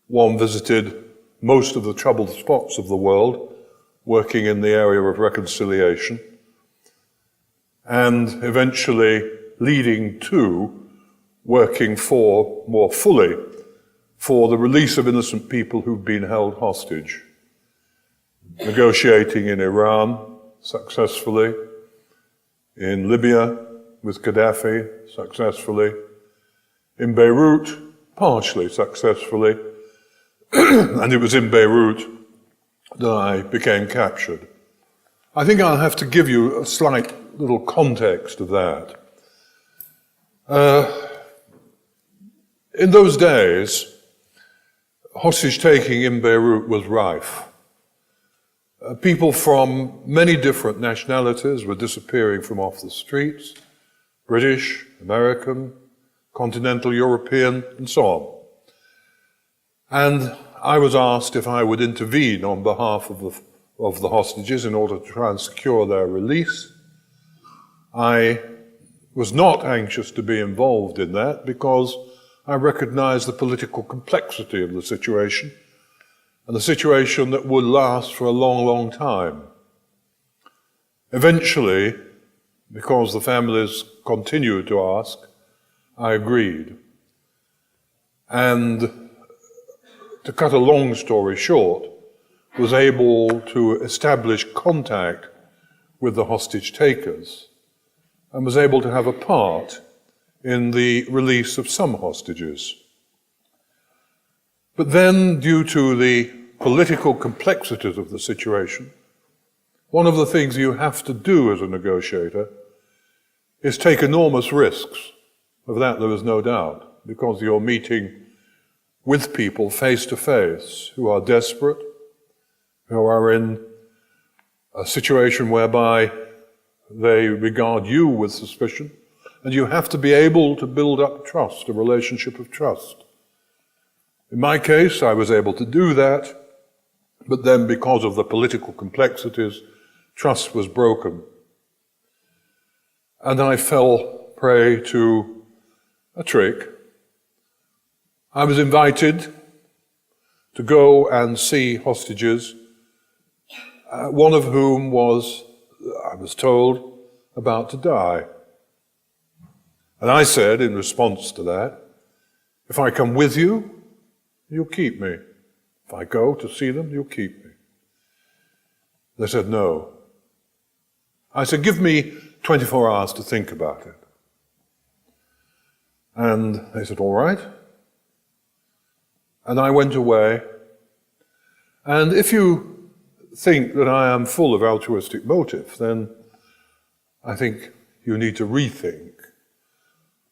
one visited most of the troubled spots of the world, working in the area of reconciliation, and eventually leading to working for, more fully, for the release of innocent people who've been held hostage. Negotiating in Iran successfully, in Libya with Gaddafi successfully, in Beirut partially successfully, and it was in Beirut that I became captured. I think I'll have to give you a slight little context of that. In those days, hostage-taking in Beirut was rife. People from many different nationalities were disappearing from off the streets, British, American, continental European, and so on. And I was asked if I would intervene on behalf of the hostages in order to try and secure their release. I was not anxious to be involved in that because I recognized the political complexity of the situation, and the situation that would last for a long, long time. Eventually, because the families continued to ask, I agreed. And to cut a long story short, was able to establish contact with the hostage takers and was able to have a part in the release of some hostages. But then, due to the political complexities of the situation, one of the things you have to do as a negotiator is take enormous risks. Of that there is no doubt, because you're meeting with people face to face who are desperate, who are in a situation whereby they regard you with suspicion, and you have to be able to build up trust, a relationship of trust. In my case, I was able to do that, but then because of the political complexities, trust was broken. And I fell prey to a trick. I was invited to go and see hostages, one of whom was, I was told, about to die. And I said, in response to that, if I come with you, you'll keep me. If I go to see them, you'll keep me. They said, no. I said, give me 24 hours to think about it. And they said, all right. And I went away. And if you think that I am full of altruistic motive, then I think you need to rethink.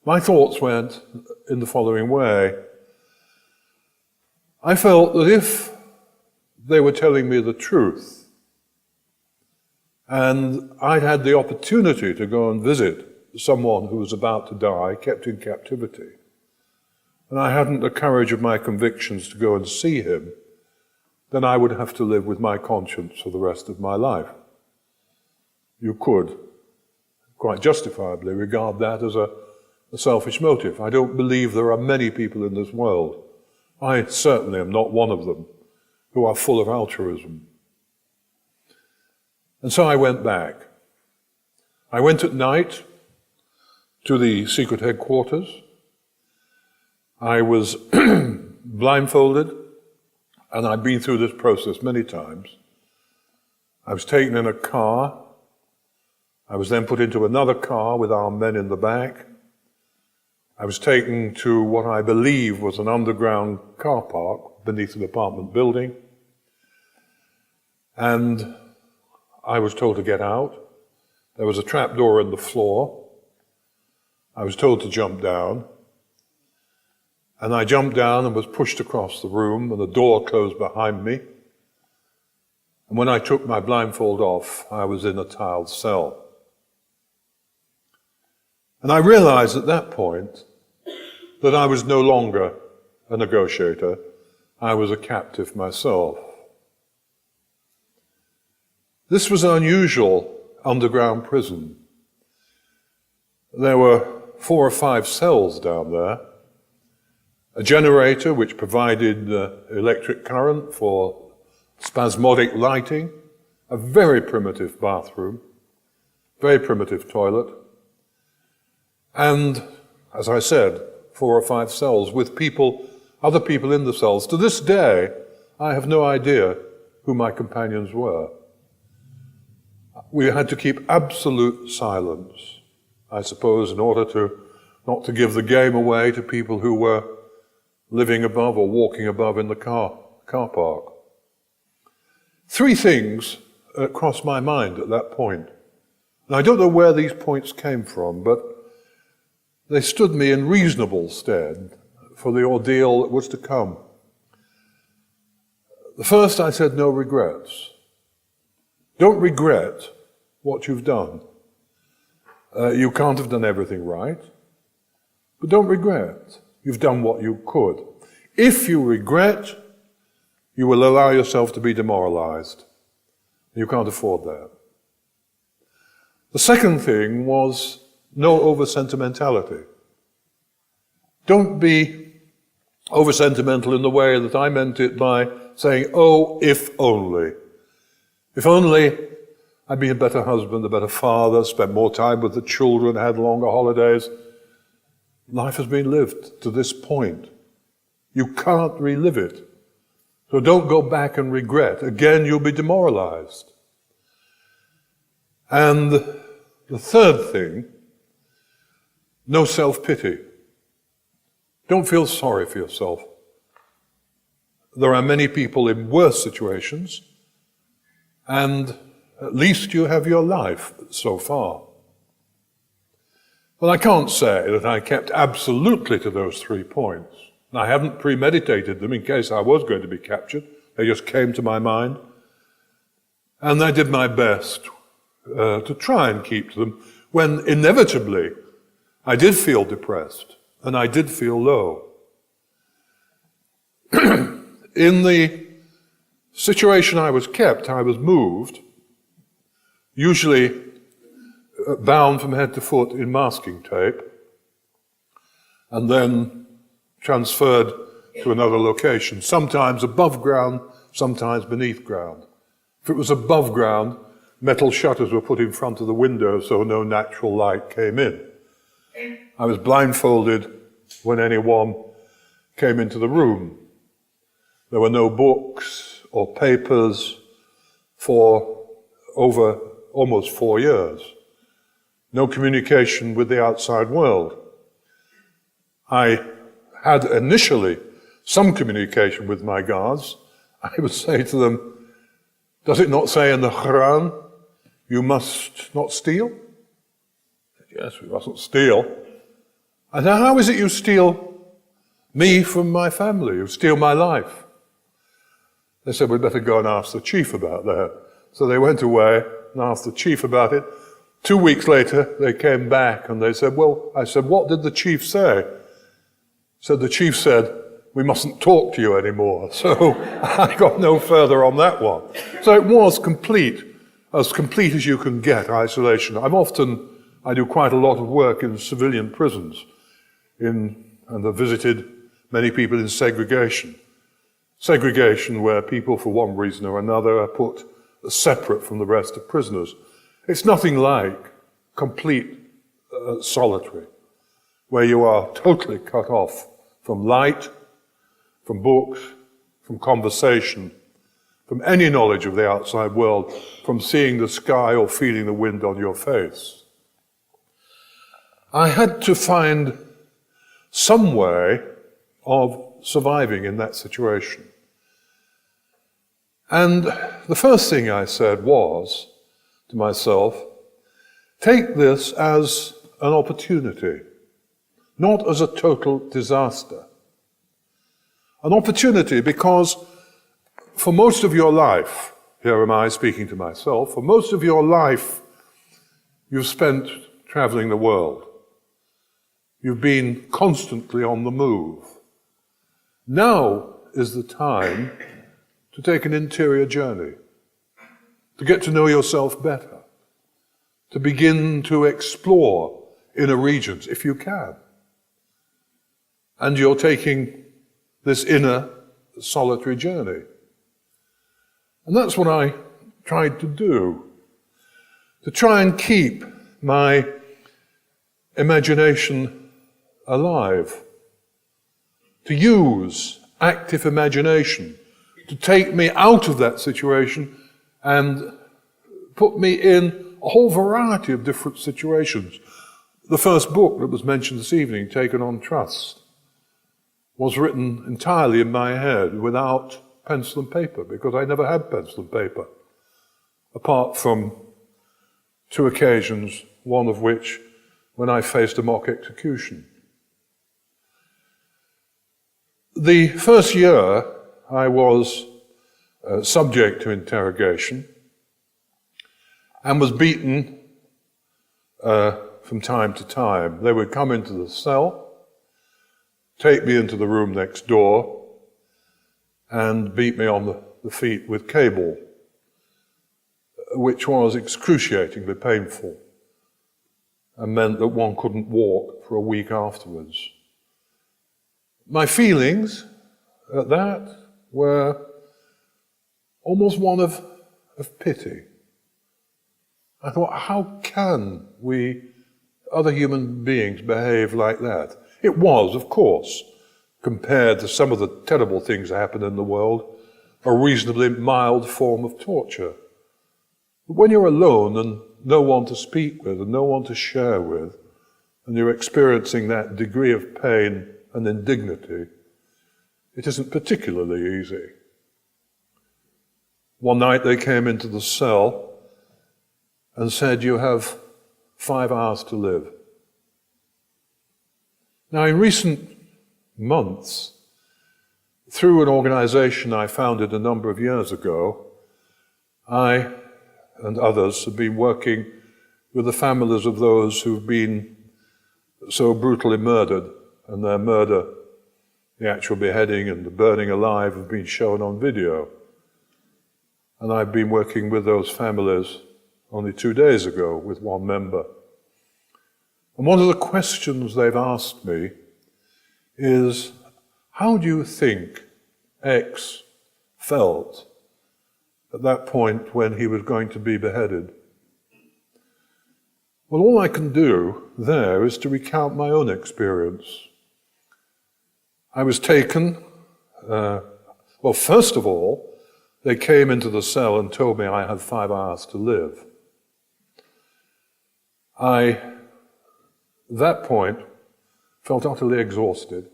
My thoughts went in the following way. I felt that if they were telling me the truth, and I'd had the opportunity to go and visit someone who was about to die, kept in captivity, and I hadn't the courage of my convictions to go and see him, then I would have to live with my conscience for the rest of my life. You could, quite justifiably, regard that as a selfish motive. I don't believe there are many people in this world, I certainly am not one of them, who are full of altruism. And so I went back. I went at night to the secret headquarters. I was blindfolded, and I'd been through this process many times. I was taken in a car. I was then put into another car with armed men in the back. I was taken to what I believe was an underground car park beneath an apartment building. And I was told to get out. There was a trapdoor in the floor. I was told to jump down. And I jumped down and was pushed across the room, and the door closed behind me. And when I took my blindfold off, I was in a tiled cell. And I realized at that point that I was no longer a negotiator. I was a captive myself. This was an unusual underground prison. There were 4 or 5 cells down there, a generator which provided electric current for spasmodic lighting, a very primitive bathroom, very primitive toilet, and, as I said, 4 or 5 cells with people, other people in the cells. To this day, I have no idea who my companions were. We had to keep absolute silence, I suppose, in order not to give the game away to people who were living above or walking above in the car park. 3 things crossed my mind at that point. And I don't know where these points came from, but they stood me in reasonable stead for the ordeal that was to come. The first, I said, no regrets. Don't regret what you've done. You can't have done everything right, but don't regret. You've done what you could. If you regret, you will allow yourself to be demoralized. You can't afford that. The second thing was no over-sentimentality. Don't be over-sentimental in the way that I meant it by saying, oh, if only. If only I'd been a better husband, a better father, spent more time with the children, had longer holidays. Life has been lived to this point. You can't relive it. So don't go back and regret. Again, you'll be demoralized. And the third thing, no self-pity. Don't feel sorry for yourself. There are many people in worse situations, and at least you have your life so far. Well, I can't say that I kept absolutely to those 3 points. I hadn't premeditated them in case I was going to be captured. They just came to my mind. And I did my best to try and keep to them, when inevitably I did feel depressed and I did feel low. In the situation I was kept, I was moved, usually bound from head to foot in masking tape, and then transferred to another location, sometimes above ground, sometimes beneath ground. If it was above ground, metal shutters were put in front of the window so no natural light came in. I was blindfolded when anyone came into the room. There were no books or papers for over almost 4 years. No communication with the outside world. I had initially some communication with my guards. I would say to them, does it not say in the Quran, you must not steal? Yes, we mustn't steal. And how is it you steal me from my family? You steal my life? They said, we'd better go and ask the chief about that. So they went away and asked the chief about it. 2 weeks later, they came back and they said, well, I said, what did the chief say? So the chief said, we mustn't talk to you anymore. So I got no further on that one. So it was complete as you can get, isolation. I do quite a lot of work in civilian prisons, and I've visited many people in segregation. Segregation where people, for one reason or another, are put separate from the rest of prisoners. It's nothing like complete solitary, where you are totally cut off from light, from books, from conversation, from any knowledge of the outside world, from seeing the sky or feeling the wind on your face. I had to find some way of surviving in that situation. And the first thing I said was to myself, take this as an opportunity, not as a total disaster. An opportunity because for most of your life, here am I speaking to myself, for most of your life you've spent traveling the world. You've been constantly on the move. Now is the time to take an interior journey, to get to know yourself better, to begin to explore inner regions, if you can. And you're taking this inner solitary journey. And that's what I tried to do, to try and keep my imagination alive, to use active imagination to take me out of that situation and put me in a whole variety of different situations. The first book that was mentioned this evening, Taken on Trust, was written entirely in my head without pencil and paper, because I never had pencil and paper, apart from 2 occasions, one of which when I faced a mock execution. The first year I was subject to interrogation and was beaten from time to time. They would come into the cell, take me into the room next door, and beat me on the feet with cable, which was excruciatingly painful and meant that one couldn't walk for a week afterwards. My feelings at that were almost one of pity. I thought, how can we, other human beings, behave like that? It was, of course, compared to some of the terrible things that happen in the world, a reasonably mild form of torture. But when you're alone and no one to speak with and no one to share with, and you're experiencing that degree of pain and indignity, it isn't particularly easy. One night they came into the cell and said, you have 5 hours to live. Now, in recent months, through an organization I founded a number of years ago, I and others have been working with the families of those who've been so brutally murdered, and their murder, the actual beheading and the burning alive, have been shown on video. And I've been working with those families only 2 days ago with one member. And one of the questions they've asked me is, how do you think X felt at that point when he was going to be beheaded? Well, all I can do there is to recount my own experience. I was taken, well, first of all, they came into the cell and told me I had 5 hours to live. I, at that point, felt utterly exhausted,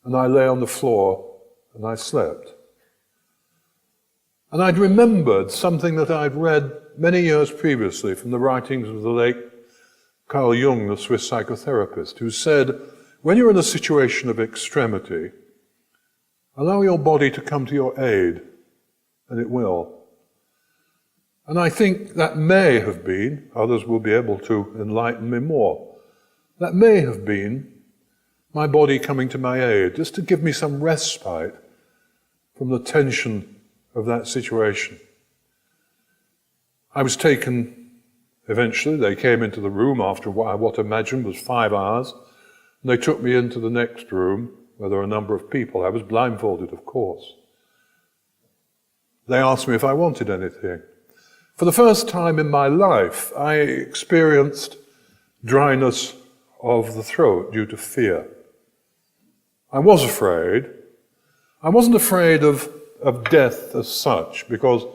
and I lay on the floor and I slept. And I'd remembered something that I'd read many years previously from the writings of the late Carl Jung, the Swiss psychotherapist, who said, when you're in a situation of extremity, allow your body to come to your aid, and it will. And I think that may have been, others will be able to enlighten me more, that may have been my body coming to my aid, just to give me some respite from the tension of that situation. I was taken, eventually, they came into the room after what I imagined was 5 hours, and they took me into the next room, where there were a number of people. I was blindfolded, of course. They asked me if I wanted anything. For the first time in my life, I experienced dryness of the throat due to fear. I was afraid. I wasn't afraid of death as such, because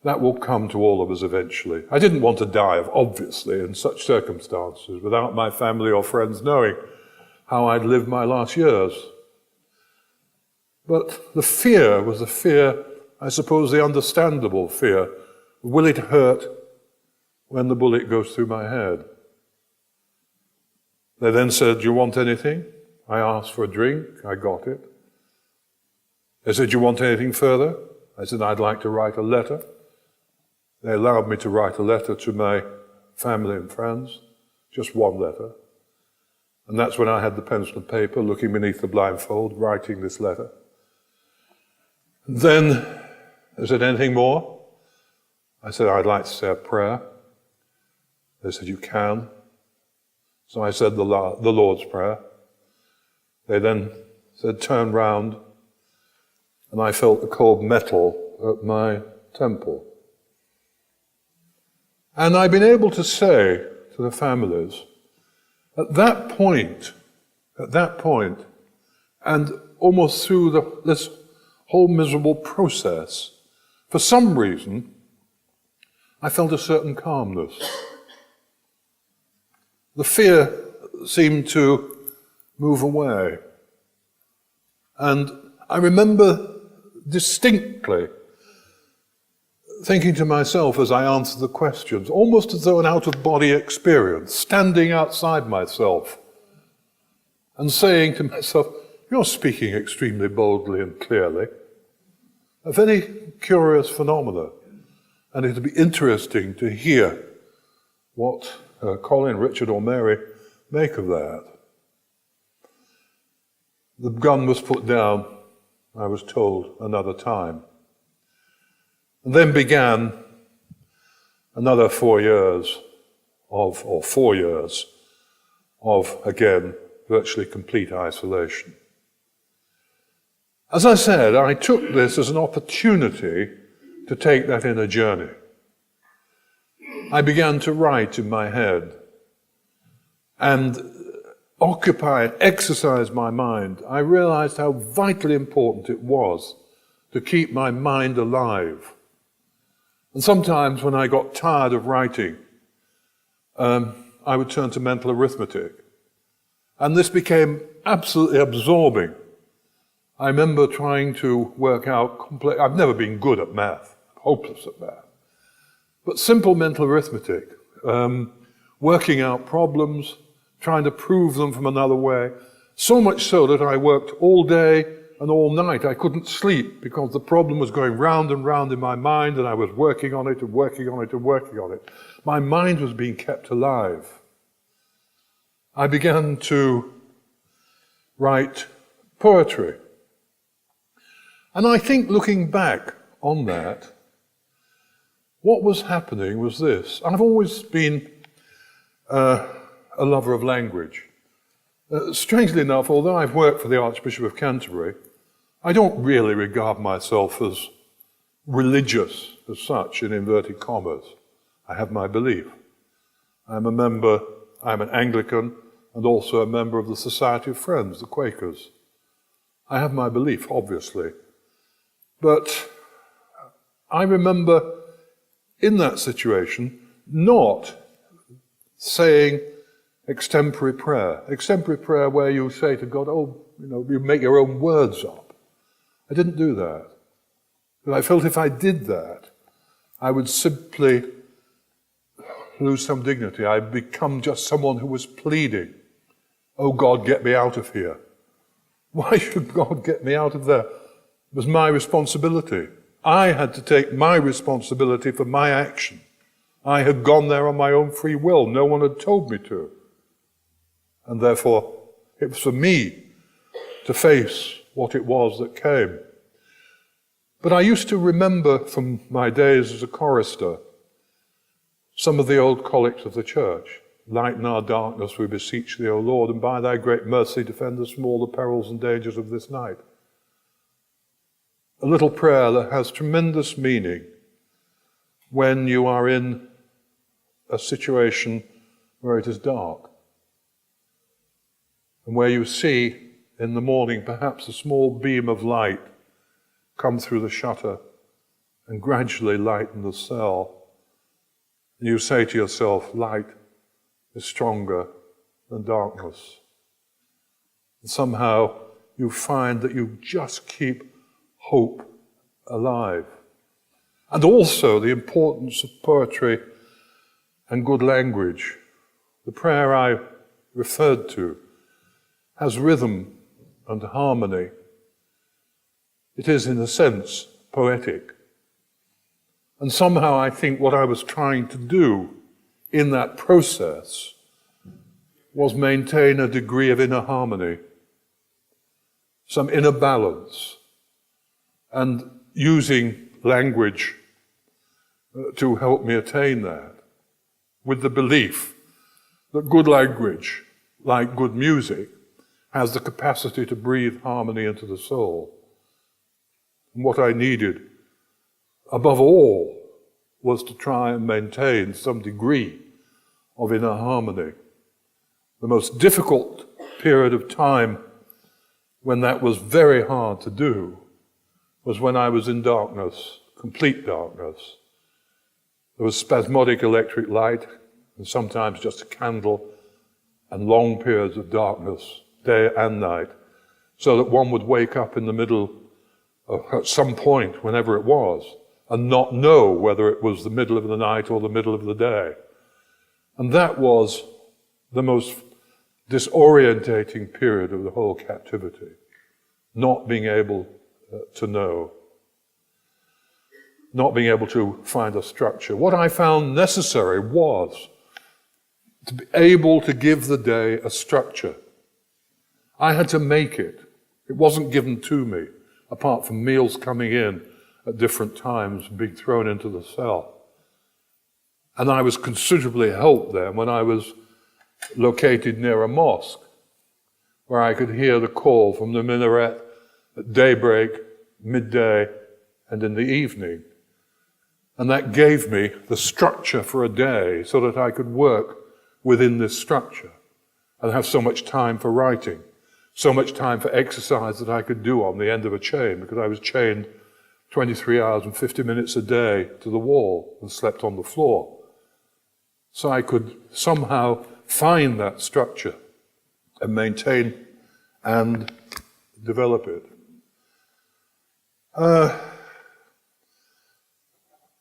that will come to all of us eventually. I didn't want to die, obviously, in such circumstances, without my family or friends knowing how I'd lived my last years. But the fear was the fear, I suppose the understandable fear. Will it hurt when the bullet goes through my head? They then said, do you want anything? I asked for a drink, I got it. They said, do you want anything further? I said, I'd like to write a letter. They allowed me to write a letter to my family and friends, just one letter. And that's when I had the pencil and paper, looking beneath the blindfold, writing this letter. Then they said, anything more? I said, I'd like to say a prayer. They said, you can. So I said the Lord's Prayer. They then said, turn round, and I felt the cold metal at my temple. And I've been able to say to the families, at that point, and almost through this whole miserable process, for some reason, I felt a certain calmness. The fear seemed to move away. And I remember distinctly thinking to myself as I answered the questions, almost as though an out-of-body experience, standing outside myself and saying to myself, you're speaking extremely boldly and clearly. A very curious phenomena, and it'd be interesting to hear what Colin, Richard or Mary make of that. The gun was put down, I was told, another time. And then began another 4 years of, again, virtually complete isolation. As I said, I took this as an opportunity to take that inner journey. I began to write in my head and occupy and exercise my mind. I realized how vitally important it was to keep my mind alive. And sometimes when I got tired of writing, I would turn to mental arithmetic. And this became absolutely absorbing. I remember trying to work out I've never been good at math, hopeless at math. But simple mental arithmetic, working out problems, trying to prove them from another way, so much so that I worked all day and all night. I couldn't sleep because the problem was going round and round in my mind, and I was working on it and working on it and working on it. My mind was being kept alive. I began to write poetry. And I think looking back on that, what was happening was this. I've always been a lover of language. Strangely enough, although I've worked for the Archbishop of Canterbury, I don't really regard myself as religious as such, in inverted commas. I have my belief. I'm an Anglican and also a member of the Society of Friends, the Quakers. I have my belief, obviously. But I remember in that situation not saying extempore prayer where you say to God, you make your own words up. I didn't do that. But I felt if I did that, I would simply lose some dignity. I'd become just someone who was pleading, "Oh God, get me out of here." Why should God get me out of there? It was my responsibility. I had to take my responsibility for my action. I had gone there on my own free will. No one had told me to. And therefore, it was for me to face what it was that came. But I used to remember from my days as a chorister some of the old collects of the church. "Lighten our darkness, we beseech thee, O Lord, and by thy great mercy defend us from all the perils and dangers of this night." A little prayer that has tremendous meaning when you are in a situation where it is dark, and where you see in the morning perhaps a small beam of light come through the shutter and gradually lighten the cell. And you say to yourself, light is stronger than darkness. And somehow you find that you just keep hope alive. And also the importance of poetry and good language. The prayer I referred to has rhythm and harmony. It is, in a sense, poetic. And somehow I think what I was trying to do in that process was maintain a degree of inner harmony, some inner balance, and using language to help me attain that, with the belief that good language, like good music, has the capacity to breathe harmony into the soul. And what I needed, above all, was to try and maintain some degree of inner harmony. The most difficult period of time when that was very hard to do was when I was in darkness, complete darkness. There was spasmodic electric light, and sometimes just a candle, and long periods of darkness, day and night, so that one would wake up in the middle of, at some point, whenever it was, and not know whether it was the middle of the night or the middle of the day. And that was the most disorientating period of the whole captivity, not being able to know, not being able to find a structure. What I found necessary was to be able to give the day a structure. I had to make it. It wasn't given to me, apart from meals coming in at different times and being thrown into the cell. And I was considerably helped then when I was located near a mosque, where I could hear the call from the minaret at daybreak, midday, and in the evening. And that gave me the structure for a day so that I could work within this structure and have so much time for writing, so much time for exercise that I could do on the end of a chain, because I was chained 23 hours and 50 minutes a day to the wall and slept on the floor. So I could somehow find that structure and maintain and develop it.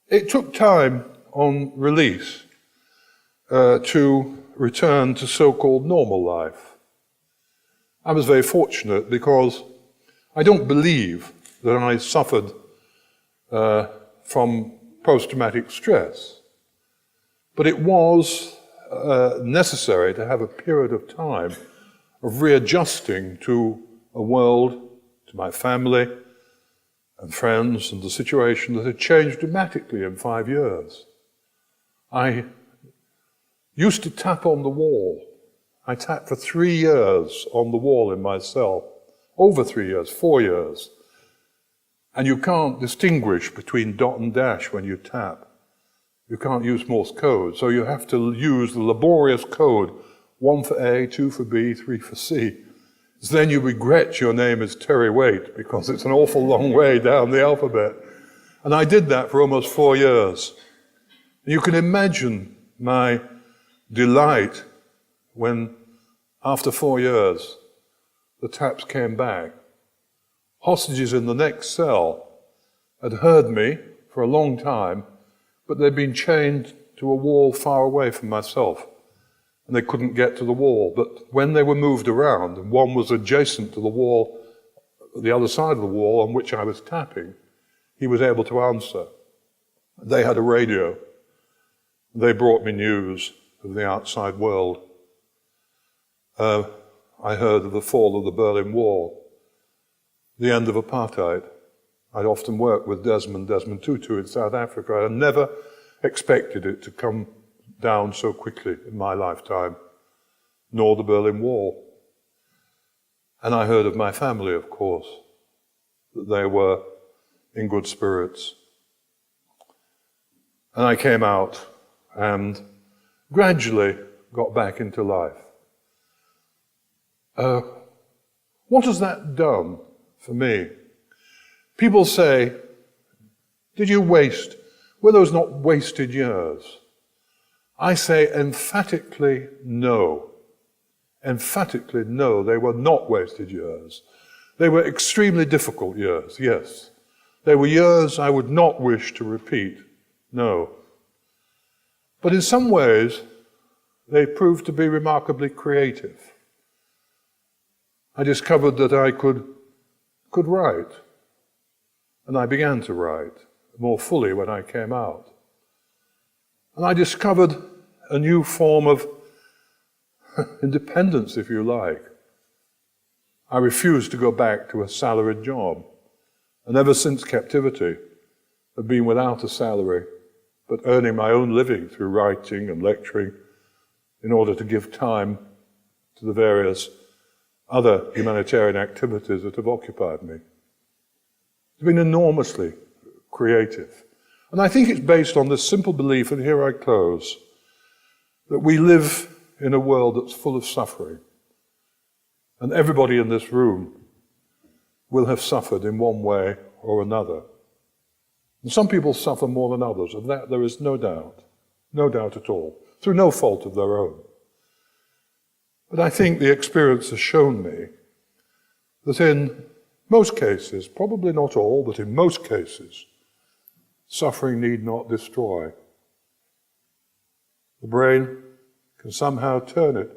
It took time on release to return to so-called normal life. I was very fortunate because I don't believe that I suffered from post-traumatic stress, but it was necessary to have a period of time of readjusting to a world, to my family and friends, and the situation that had changed dramatically in 5 years. I used to tap on the wall I tapped for 3 years on the wall in my cell. Over 3 years, 4 years. And you can't distinguish between dot and dash when you tap. You can't use Morse code, so you have to use the laborious code, 1 for A, 2 for B, 3 for C. So then you regret your name is Terry Waite, because it's an awful long way down the alphabet. And I did that for almost 4 years. You can imagine my delight when, after 4 years, the taps came back. Hostages in the next cell had heard me for a long time, but they'd been chained to a wall far away from myself, and they couldn't get to the wall. But when they were moved around, and one was adjacent to the wall, the other side of the wall on which I was tapping, he was able to answer. They had a radio. They brought me news of the outside world. I heard of the fall of the Berlin Wall, the end of apartheid. I'd often worked with Desmond Tutu in South Africa. I never expected it to come down so quickly in my lifetime, nor the Berlin Wall. And I heard of my family, of course, that they were in good spirits. And I came out and gradually got back into life. What has that done for me? People say, were those not wasted years? I say emphatically no. Emphatically no, they were not wasted years. They were extremely difficult years, yes. They were years I would not wish to repeat, no. But in some ways, they proved to be remarkably creative. I discovered that I could write, and I began to write more fully when I came out. And I discovered a new form of independence, if you like. I refused to go back to a salaried job, and ever since captivity, have been without a salary, but earning my own living through writing and lecturing in order to give time to the various other humanitarian activities that have occupied me. It's been enormously creative. And I think it's based on this simple belief, and here I close, that we live in a world that's full of suffering. And everybody in this room will have suffered in one way or another. And some people suffer more than others, of that there is no doubt at all, through no fault of their own. But I think the experience has shown me that in most cases, probably not all, but in most cases, suffering need not destroy. The brain can somehow turn it,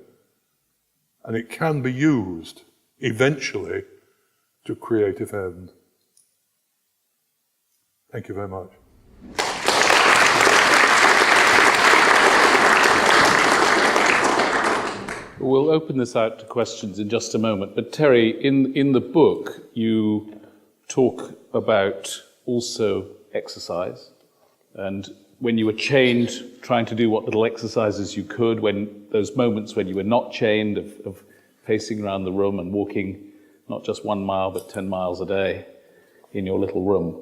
and it can be used eventually to creative end. Thank you very much. We'll open this out to questions in just a moment. But Terry, in the book, you talk about also exercise. And when you were chained, trying to do what little exercises you could, when those moments when you were not chained, of pacing around the room and walking not just 1 mile, but 10 miles a day in your little room.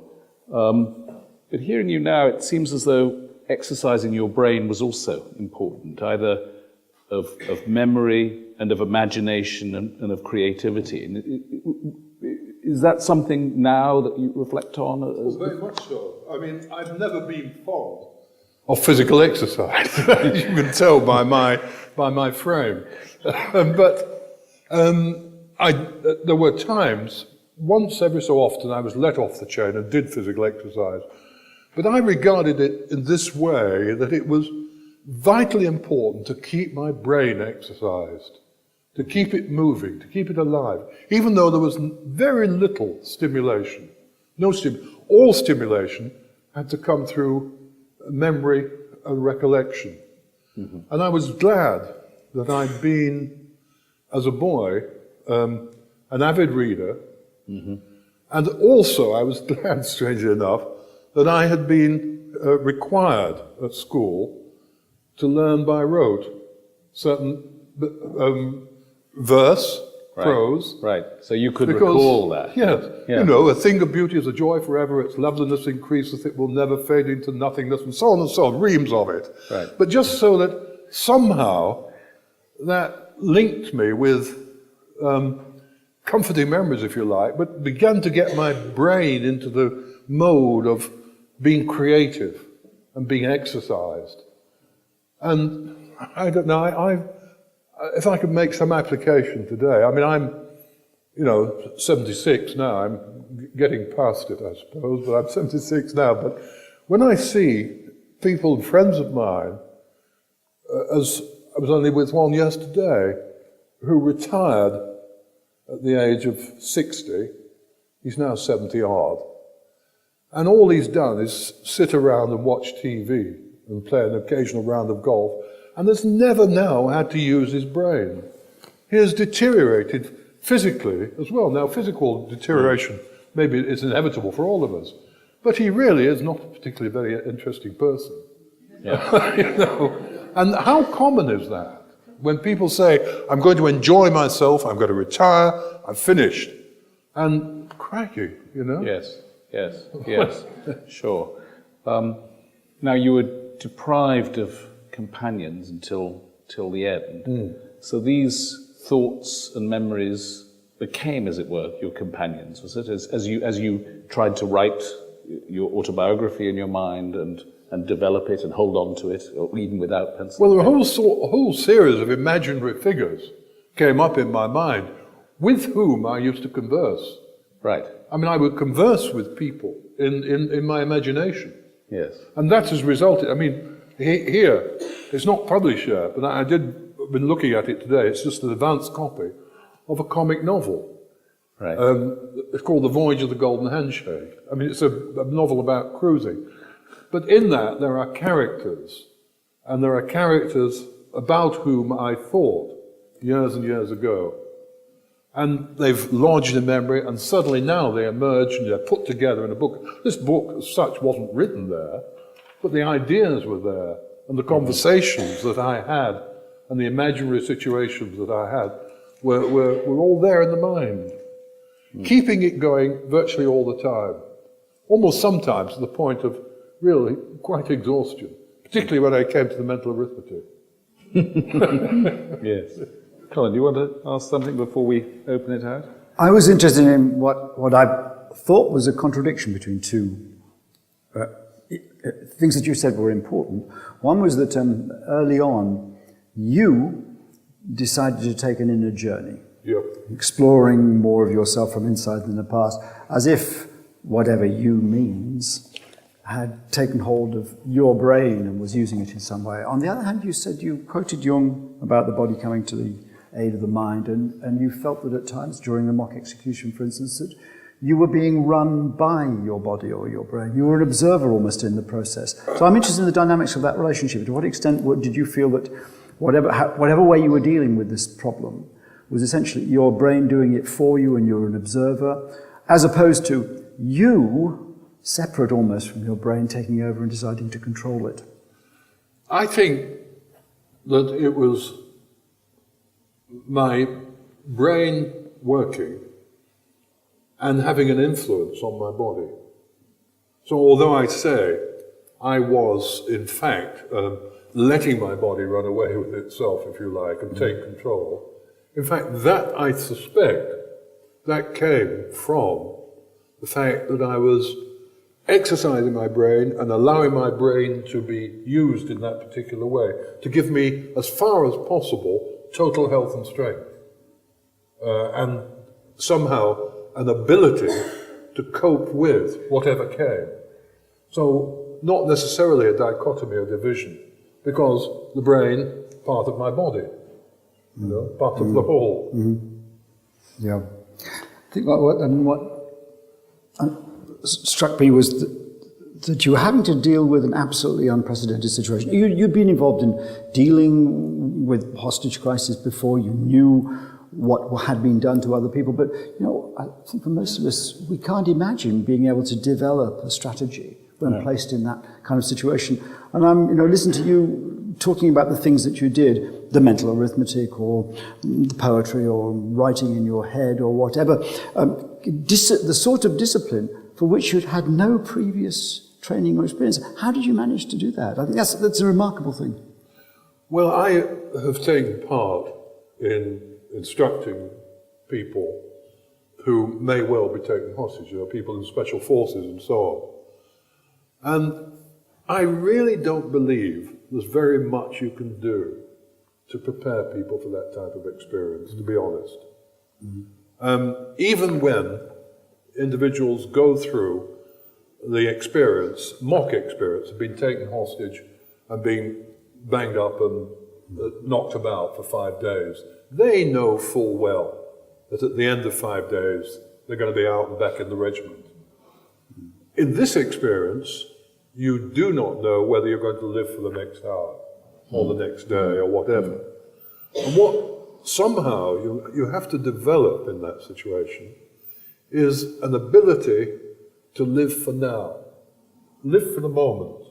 But hearing you now, it seems as though exercising your brain was also important, either of memory and of imagination and of creativity. And is that something now that you reflect on? Well, very much so. I mean, I've never been fond of physical exercise, as you can tell by my frame. But there were times, once every so often, I was let off the chain and did physical exercise. But I regarded it in this way, that it was vitally important to keep my brain exercised, to keep it moving, to keep it alive, even though there was very little stimulation. All stimulation had to come through memory and recollection. Mm-hmm. And I was glad that I'd been, as a boy, an avid reader, mm-hmm. and also I was glad, strangely enough, that I had been required at school to learn by rote certain verse, Right. prose. Right. So you could Because, recall that. Yes. Yeah. You know, a thing of beauty is a joy forever, its loveliness increaseth, it will never fade into nothingness, and so on, reams of it. Right. But just so that somehow that linked me with comforting memories, if you like, but began to get my brain into the mode of being creative and being exercised. And I don't know, if I could make some application today, I mean, I'm, 76 now, I'm getting past it, I suppose, but I'm 76 now, but when I see people, friends of mine, as I was only with one yesterday, who retired at the age of 60, he's now 70 odd, and all he's done is sit around and watch TV and play an occasional round of golf, and has never now had to use his brain. He has deteriorated physically as well. Now, physical deterioration maybe is inevitable for all of us, but he really is not a particularly very interesting person. Yeah. And how common is that? When people say, I'm going to enjoy myself, I'm going to retire, I'm finished. And cracky, Yes, sure. Now, you were deprived of companions until the end. So these thoughts and memories became, as it were, your companions, was it? As you tried to write your autobiography in your mind and develop it and hold on to it, or even without pencil. Well, a whole series of imaginary figures came up in my mind with whom I used to converse. Right. I mean, I would converse with people in my imagination. Yes. And that has resulted, I mean, here, it's not published yet, but I've been looking at it today. It's just an advanced copy of a comic novel. Right. It's called The Voyage of the Golden Handshake. I mean, it's a novel about cruising. But in that, there are characters, and there are characters about whom I thought years and years ago. And they've lodged in memory, and suddenly now they emerge and they're put together in a book. This book, as such, wasn't written there, but the ideas were there, and the conversations that I had, and the imaginary situations that I had, were all there in the mind. Keeping it going virtually all the time. Almost sometimes to the point of really quite exhaustion, particularly when I came to the mental arithmetic. Yes. Colin, do you want to ask something before we open it out? I was interested in what I thought was a contradiction between two things that you said were important. One was that early on, you decided to take an inner journey, exploring more of yourself from inside than the past, as if whatever you means had taken hold of your brain and was using it in some way. On the other hand, you said you quoted Jung about the body coming to the aid of the mind, and you felt that at times during the mock execution, for instance, that you were being run by your body or your brain. You were an observer almost in the process. So I'm interested in the dynamics of that relationship. To what extent did you feel that whatever way you were dealing with this problem was essentially your brain doing it for you and you're an observer, as opposed to you, separate almost from your brain, taking over and deciding to control it? I think that it was my brain working and having an influence on my body. So although I say I was, in fact, letting my body run away with itself, if you like, and take control, in fact, that, I suspect, that came from the fact that I was exercising my brain and allowing my brain to be used in that particular way, to give me, as far as possible, total health and strength, and somehow an ability to cope with whatever came. So not necessarily a dichotomy or division, because the brain, part of my body, part of the whole. Yeah. I think what struck me was that you were having to deal with an absolutely unprecedented situation. You'd been involved in dealing with hostage crisis before. You knew what had been done to other people. But, I think for most of us, we can't imagine being able to develop a strategy when placed in that kind of situation. And I'm, listening to you talking about the things that you did, the mental arithmetic or the poetry or writing in your head or whatever, the sort of discipline for which you'd had no previous training or experience. How did you manage to do that? I think that's a remarkable thing. Well, I have taken part in instructing people who may well be taken hostage, people in special forces and so on. And I really don't believe there's very much you can do to prepare people for that type of experience, to be honest. Even when individuals go through the experience, mock experience, of being taken hostage and being banged up and knocked about for 5 days, they know full well that at the end of 5 days, they're going to be out and back in the regiment. In this experience, you do not know whether you're going to live for the next hour or the next day or whatever. And what somehow you have to develop in that situation is an ability to live for now, live for the moment,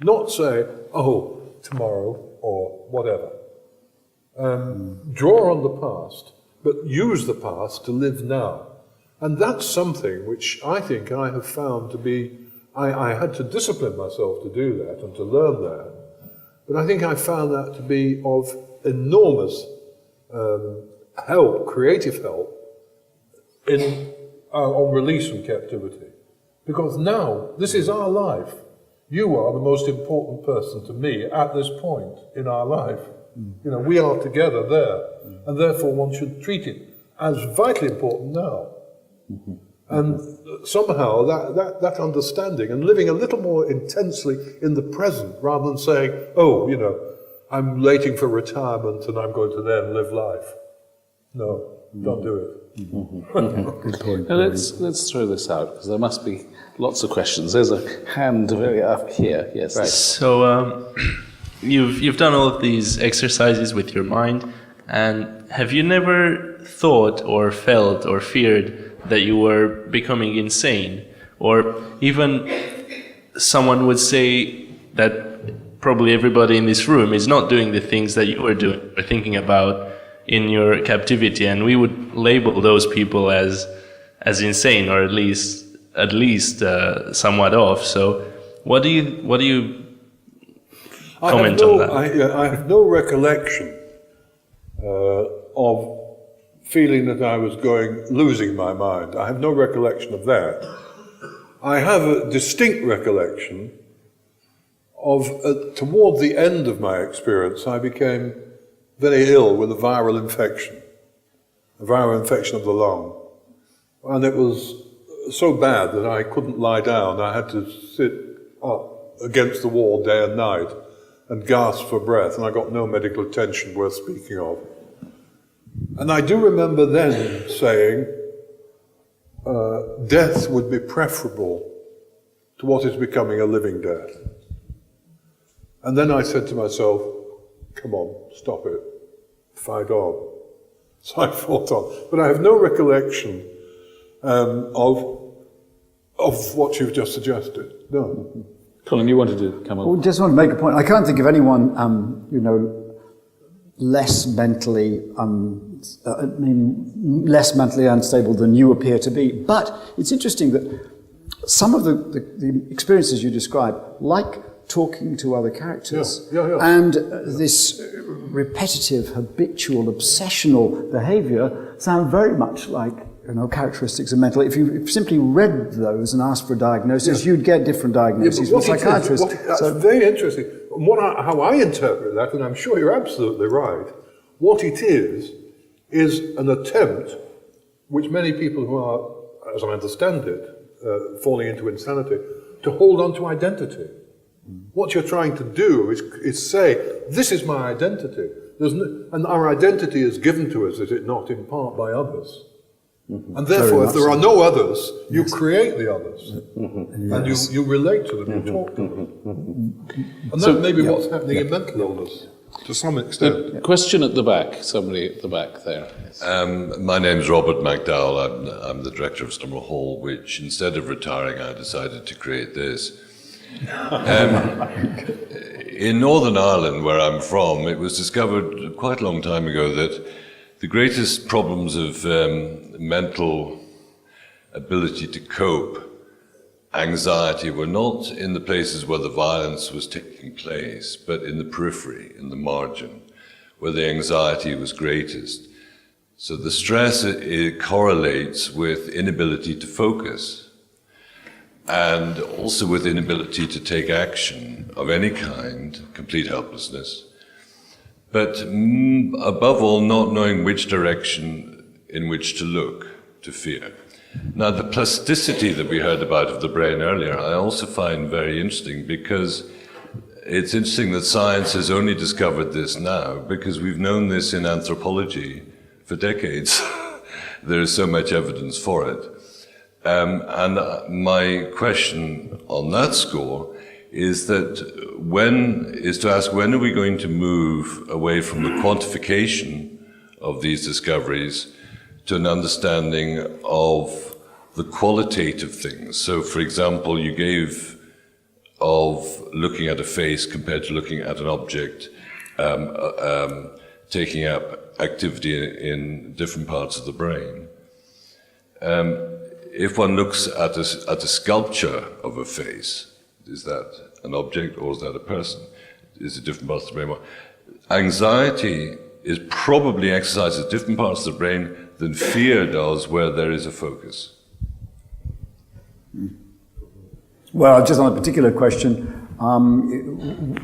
not say, oh, tomorrow or whatever. Draw on the past, but use the past to live now. And that's something which I think I have found to be, I had to discipline myself to do that and to learn that, but I think I found that to be of enormous help, creative help, on release from captivity. Because now, this is our life. You are the most important person to me at this point in our life. We are together there, and therefore one should treat it as vitally important now. And somehow that understanding and living a little more intensely in the present rather than saying, oh, I'm waiting for retirement and I'm going to then live life. No, don't do it. Good point. Now let's throw this out, because there must be lots of questions. There's a hand very up here. Yes. Right. So you've done all of these exercises with your mind, and have you never thought or felt or feared that you were becoming insane? Or even someone would say that probably everybody in this room is not doing the things that you were doing or thinking about in your captivity, and we would label those people as insane, or at least somewhat off. So what do you comment on that? I have no recollection of feeling that I was losing my mind. I have no recollection of that. I have a distinct recollection of, toward the end of my experience, I became very ill with a viral infection of the lung. And it was so bad that I couldn't lie down. I had to sit up against the wall day and night and gasp for breath, and I got no medical attention worth speaking of. And I do remember then saying, death would be preferable to what is becoming a living death. And then I said to myself, come on, stop it, fight on. So I fought on. But I have no recollection of what you've just suggested, no. Colin, you wanted to come on? Well, just want to make a point. I can't think of anyone, less mentally less mentally unstable than you appear to be. But it's interesting that some of the experiences you describe, like talking to other characters, and this repetitive, habitual, obsessional behavior sound very much like characteristics of mental. If you simply read those and asked for a diagnosis, you'd get different diagnoses from psychiatrists. That's very interesting. How I interpret that, and I'm sure you're absolutely right, what it is an attempt, which many people who are, as I understand it, falling into insanity, to hold on to identity. What you're trying to do is say, this is my identity. And our identity is given to us, is it not, in part by others. And therefore, if there are no others, you create the others. And you relate to them, you talk to them. And that may be what's happening in mental illness, to some extent. Question at the back, somebody at the back there. My name's Robert McDowell. I'm the director of Stummer Hall, which In Northern Ireland, where I'm from, it was discovered quite a long time ago that the greatest problems of mental ability to cope, anxiety, were not in the places where the violence was taking place, but in the periphery, in the margin, where the anxiety was greatest. So the stress, it correlates with inability to focus, and also with inability to take action of any kind, complete helplessness, but above all, not knowing which direction in which to look, to fear. Now, the plasticity that we heard about of the brain earlier, I also find very interesting, because it's interesting that science has only discovered this now, because we've known this in anthropology for decades. There is so much evidence for it. And my question on that score is to ask when are we going to move away from the quantification of these discoveries to an understanding of the qualitative things. So, for example, you gave of looking at a face compared to looking at an object, taking up activity in different parts of the brain. If one looks at a sculpture of a face, is that an object or is that a person? Is it different parts of the brain? Anxiety is probably exercised at different parts of the brain than fear does where there is a focus. Well, just on a particular question,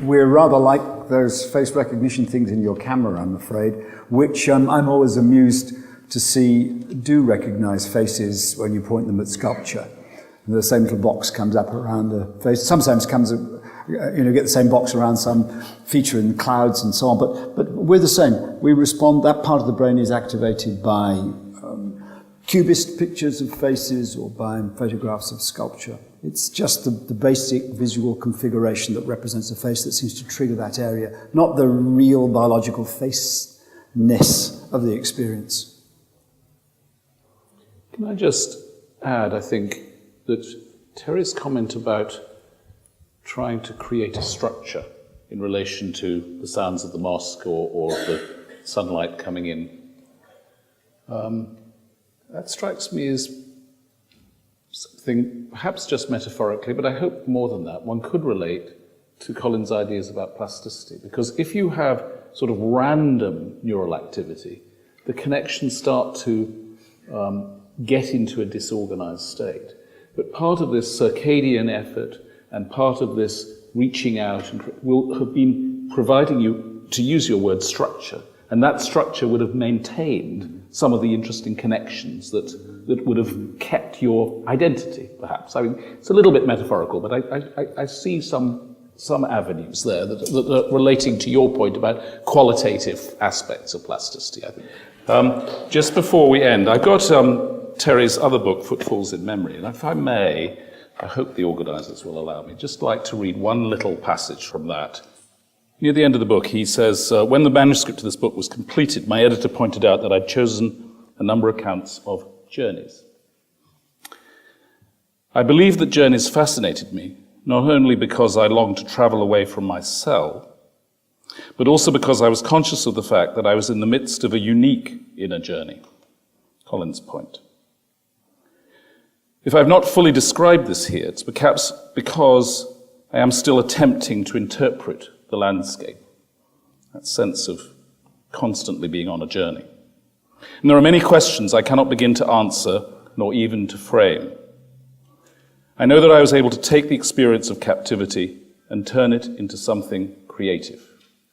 we're rather like those face recognition things in your camera, I'm afraid, which I'm always amused to see do recognize faces when you point them at sculpture. And the same little box comes up around the face. Sometimes comes, get the same box around some feature in clouds and so on. But we're the same. We respond. That part of the brain is activated by cubist pictures of faces or by photographs of sculpture. It's just the basic visual configuration that represents a face that seems to trigger that area, not the real biological face-ness of the experience. Can I just add, I think, that Terry's comment about trying to create a structure in relation to the sounds of the mosque or the sunlight coming in, that strikes me as something, perhaps just metaphorically, but I hope more than that, one could relate to Colin's ideas about plasticity. Because if you have sort of random neural activity, the connections start to get into a disorganized state. But part of this circadian effort and part of this reaching out will have been providing you, to use your word, structure. And that structure would have maintained some of the interesting connections that would have kept your identity, perhaps. I mean, it's a little bit metaphorical, but I see some avenues there that are relating to your point about qualitative aspects of plasticity, I think. Just before we end, I've got Terry's other book, Footfalls in Memory, and if I may, I hope the organisers will allow me, just like to read one little passage from that. Near the end of the book, he says, when the manuscript of this book was completed, my editor pointed out that I'd chosen a number of accounts of journeys. I believe that journeys fascinated me, not only because I longed to travel away from my cell, but also because I was conscious of the fact that I was in the midst of a unique inner journey. Colin's point. If I've not fully described this here, it's perhaps because I am still attempting to interpret the landscape, that sense of constantly being on a journey. And there are many questions I cannot begin to answer, nor even to frame. I know that I was able to take the experience of captivity and turn it into something creative.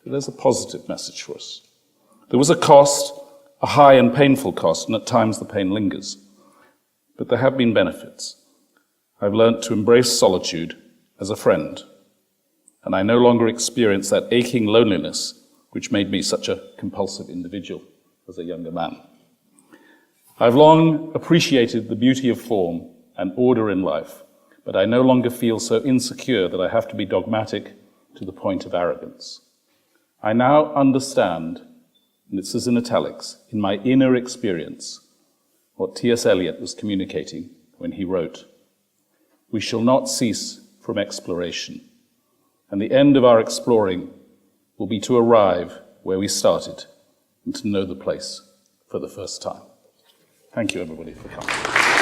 So there's a positive message for us. There was a cost, a high and painful cost, and at times the pain lingers. But there have been benefits. I've learnt to embrace solitude as a friend, and I no longer experience that aching loneliness which made me such a compulsive individual as a younger man. I've long appreciated the beauty of form and order in life, but I no longer feel so insecure that I have to be dogmatic to the point of arrogance. I now understand, and it says in italics, in my inner experience, what T.S. Eliot was communicating when he wrote, "We shall not cease from exploration. And the end of our exploring will be to arrive where we started and to know the place for the first time. Thank you, everybody, for coming.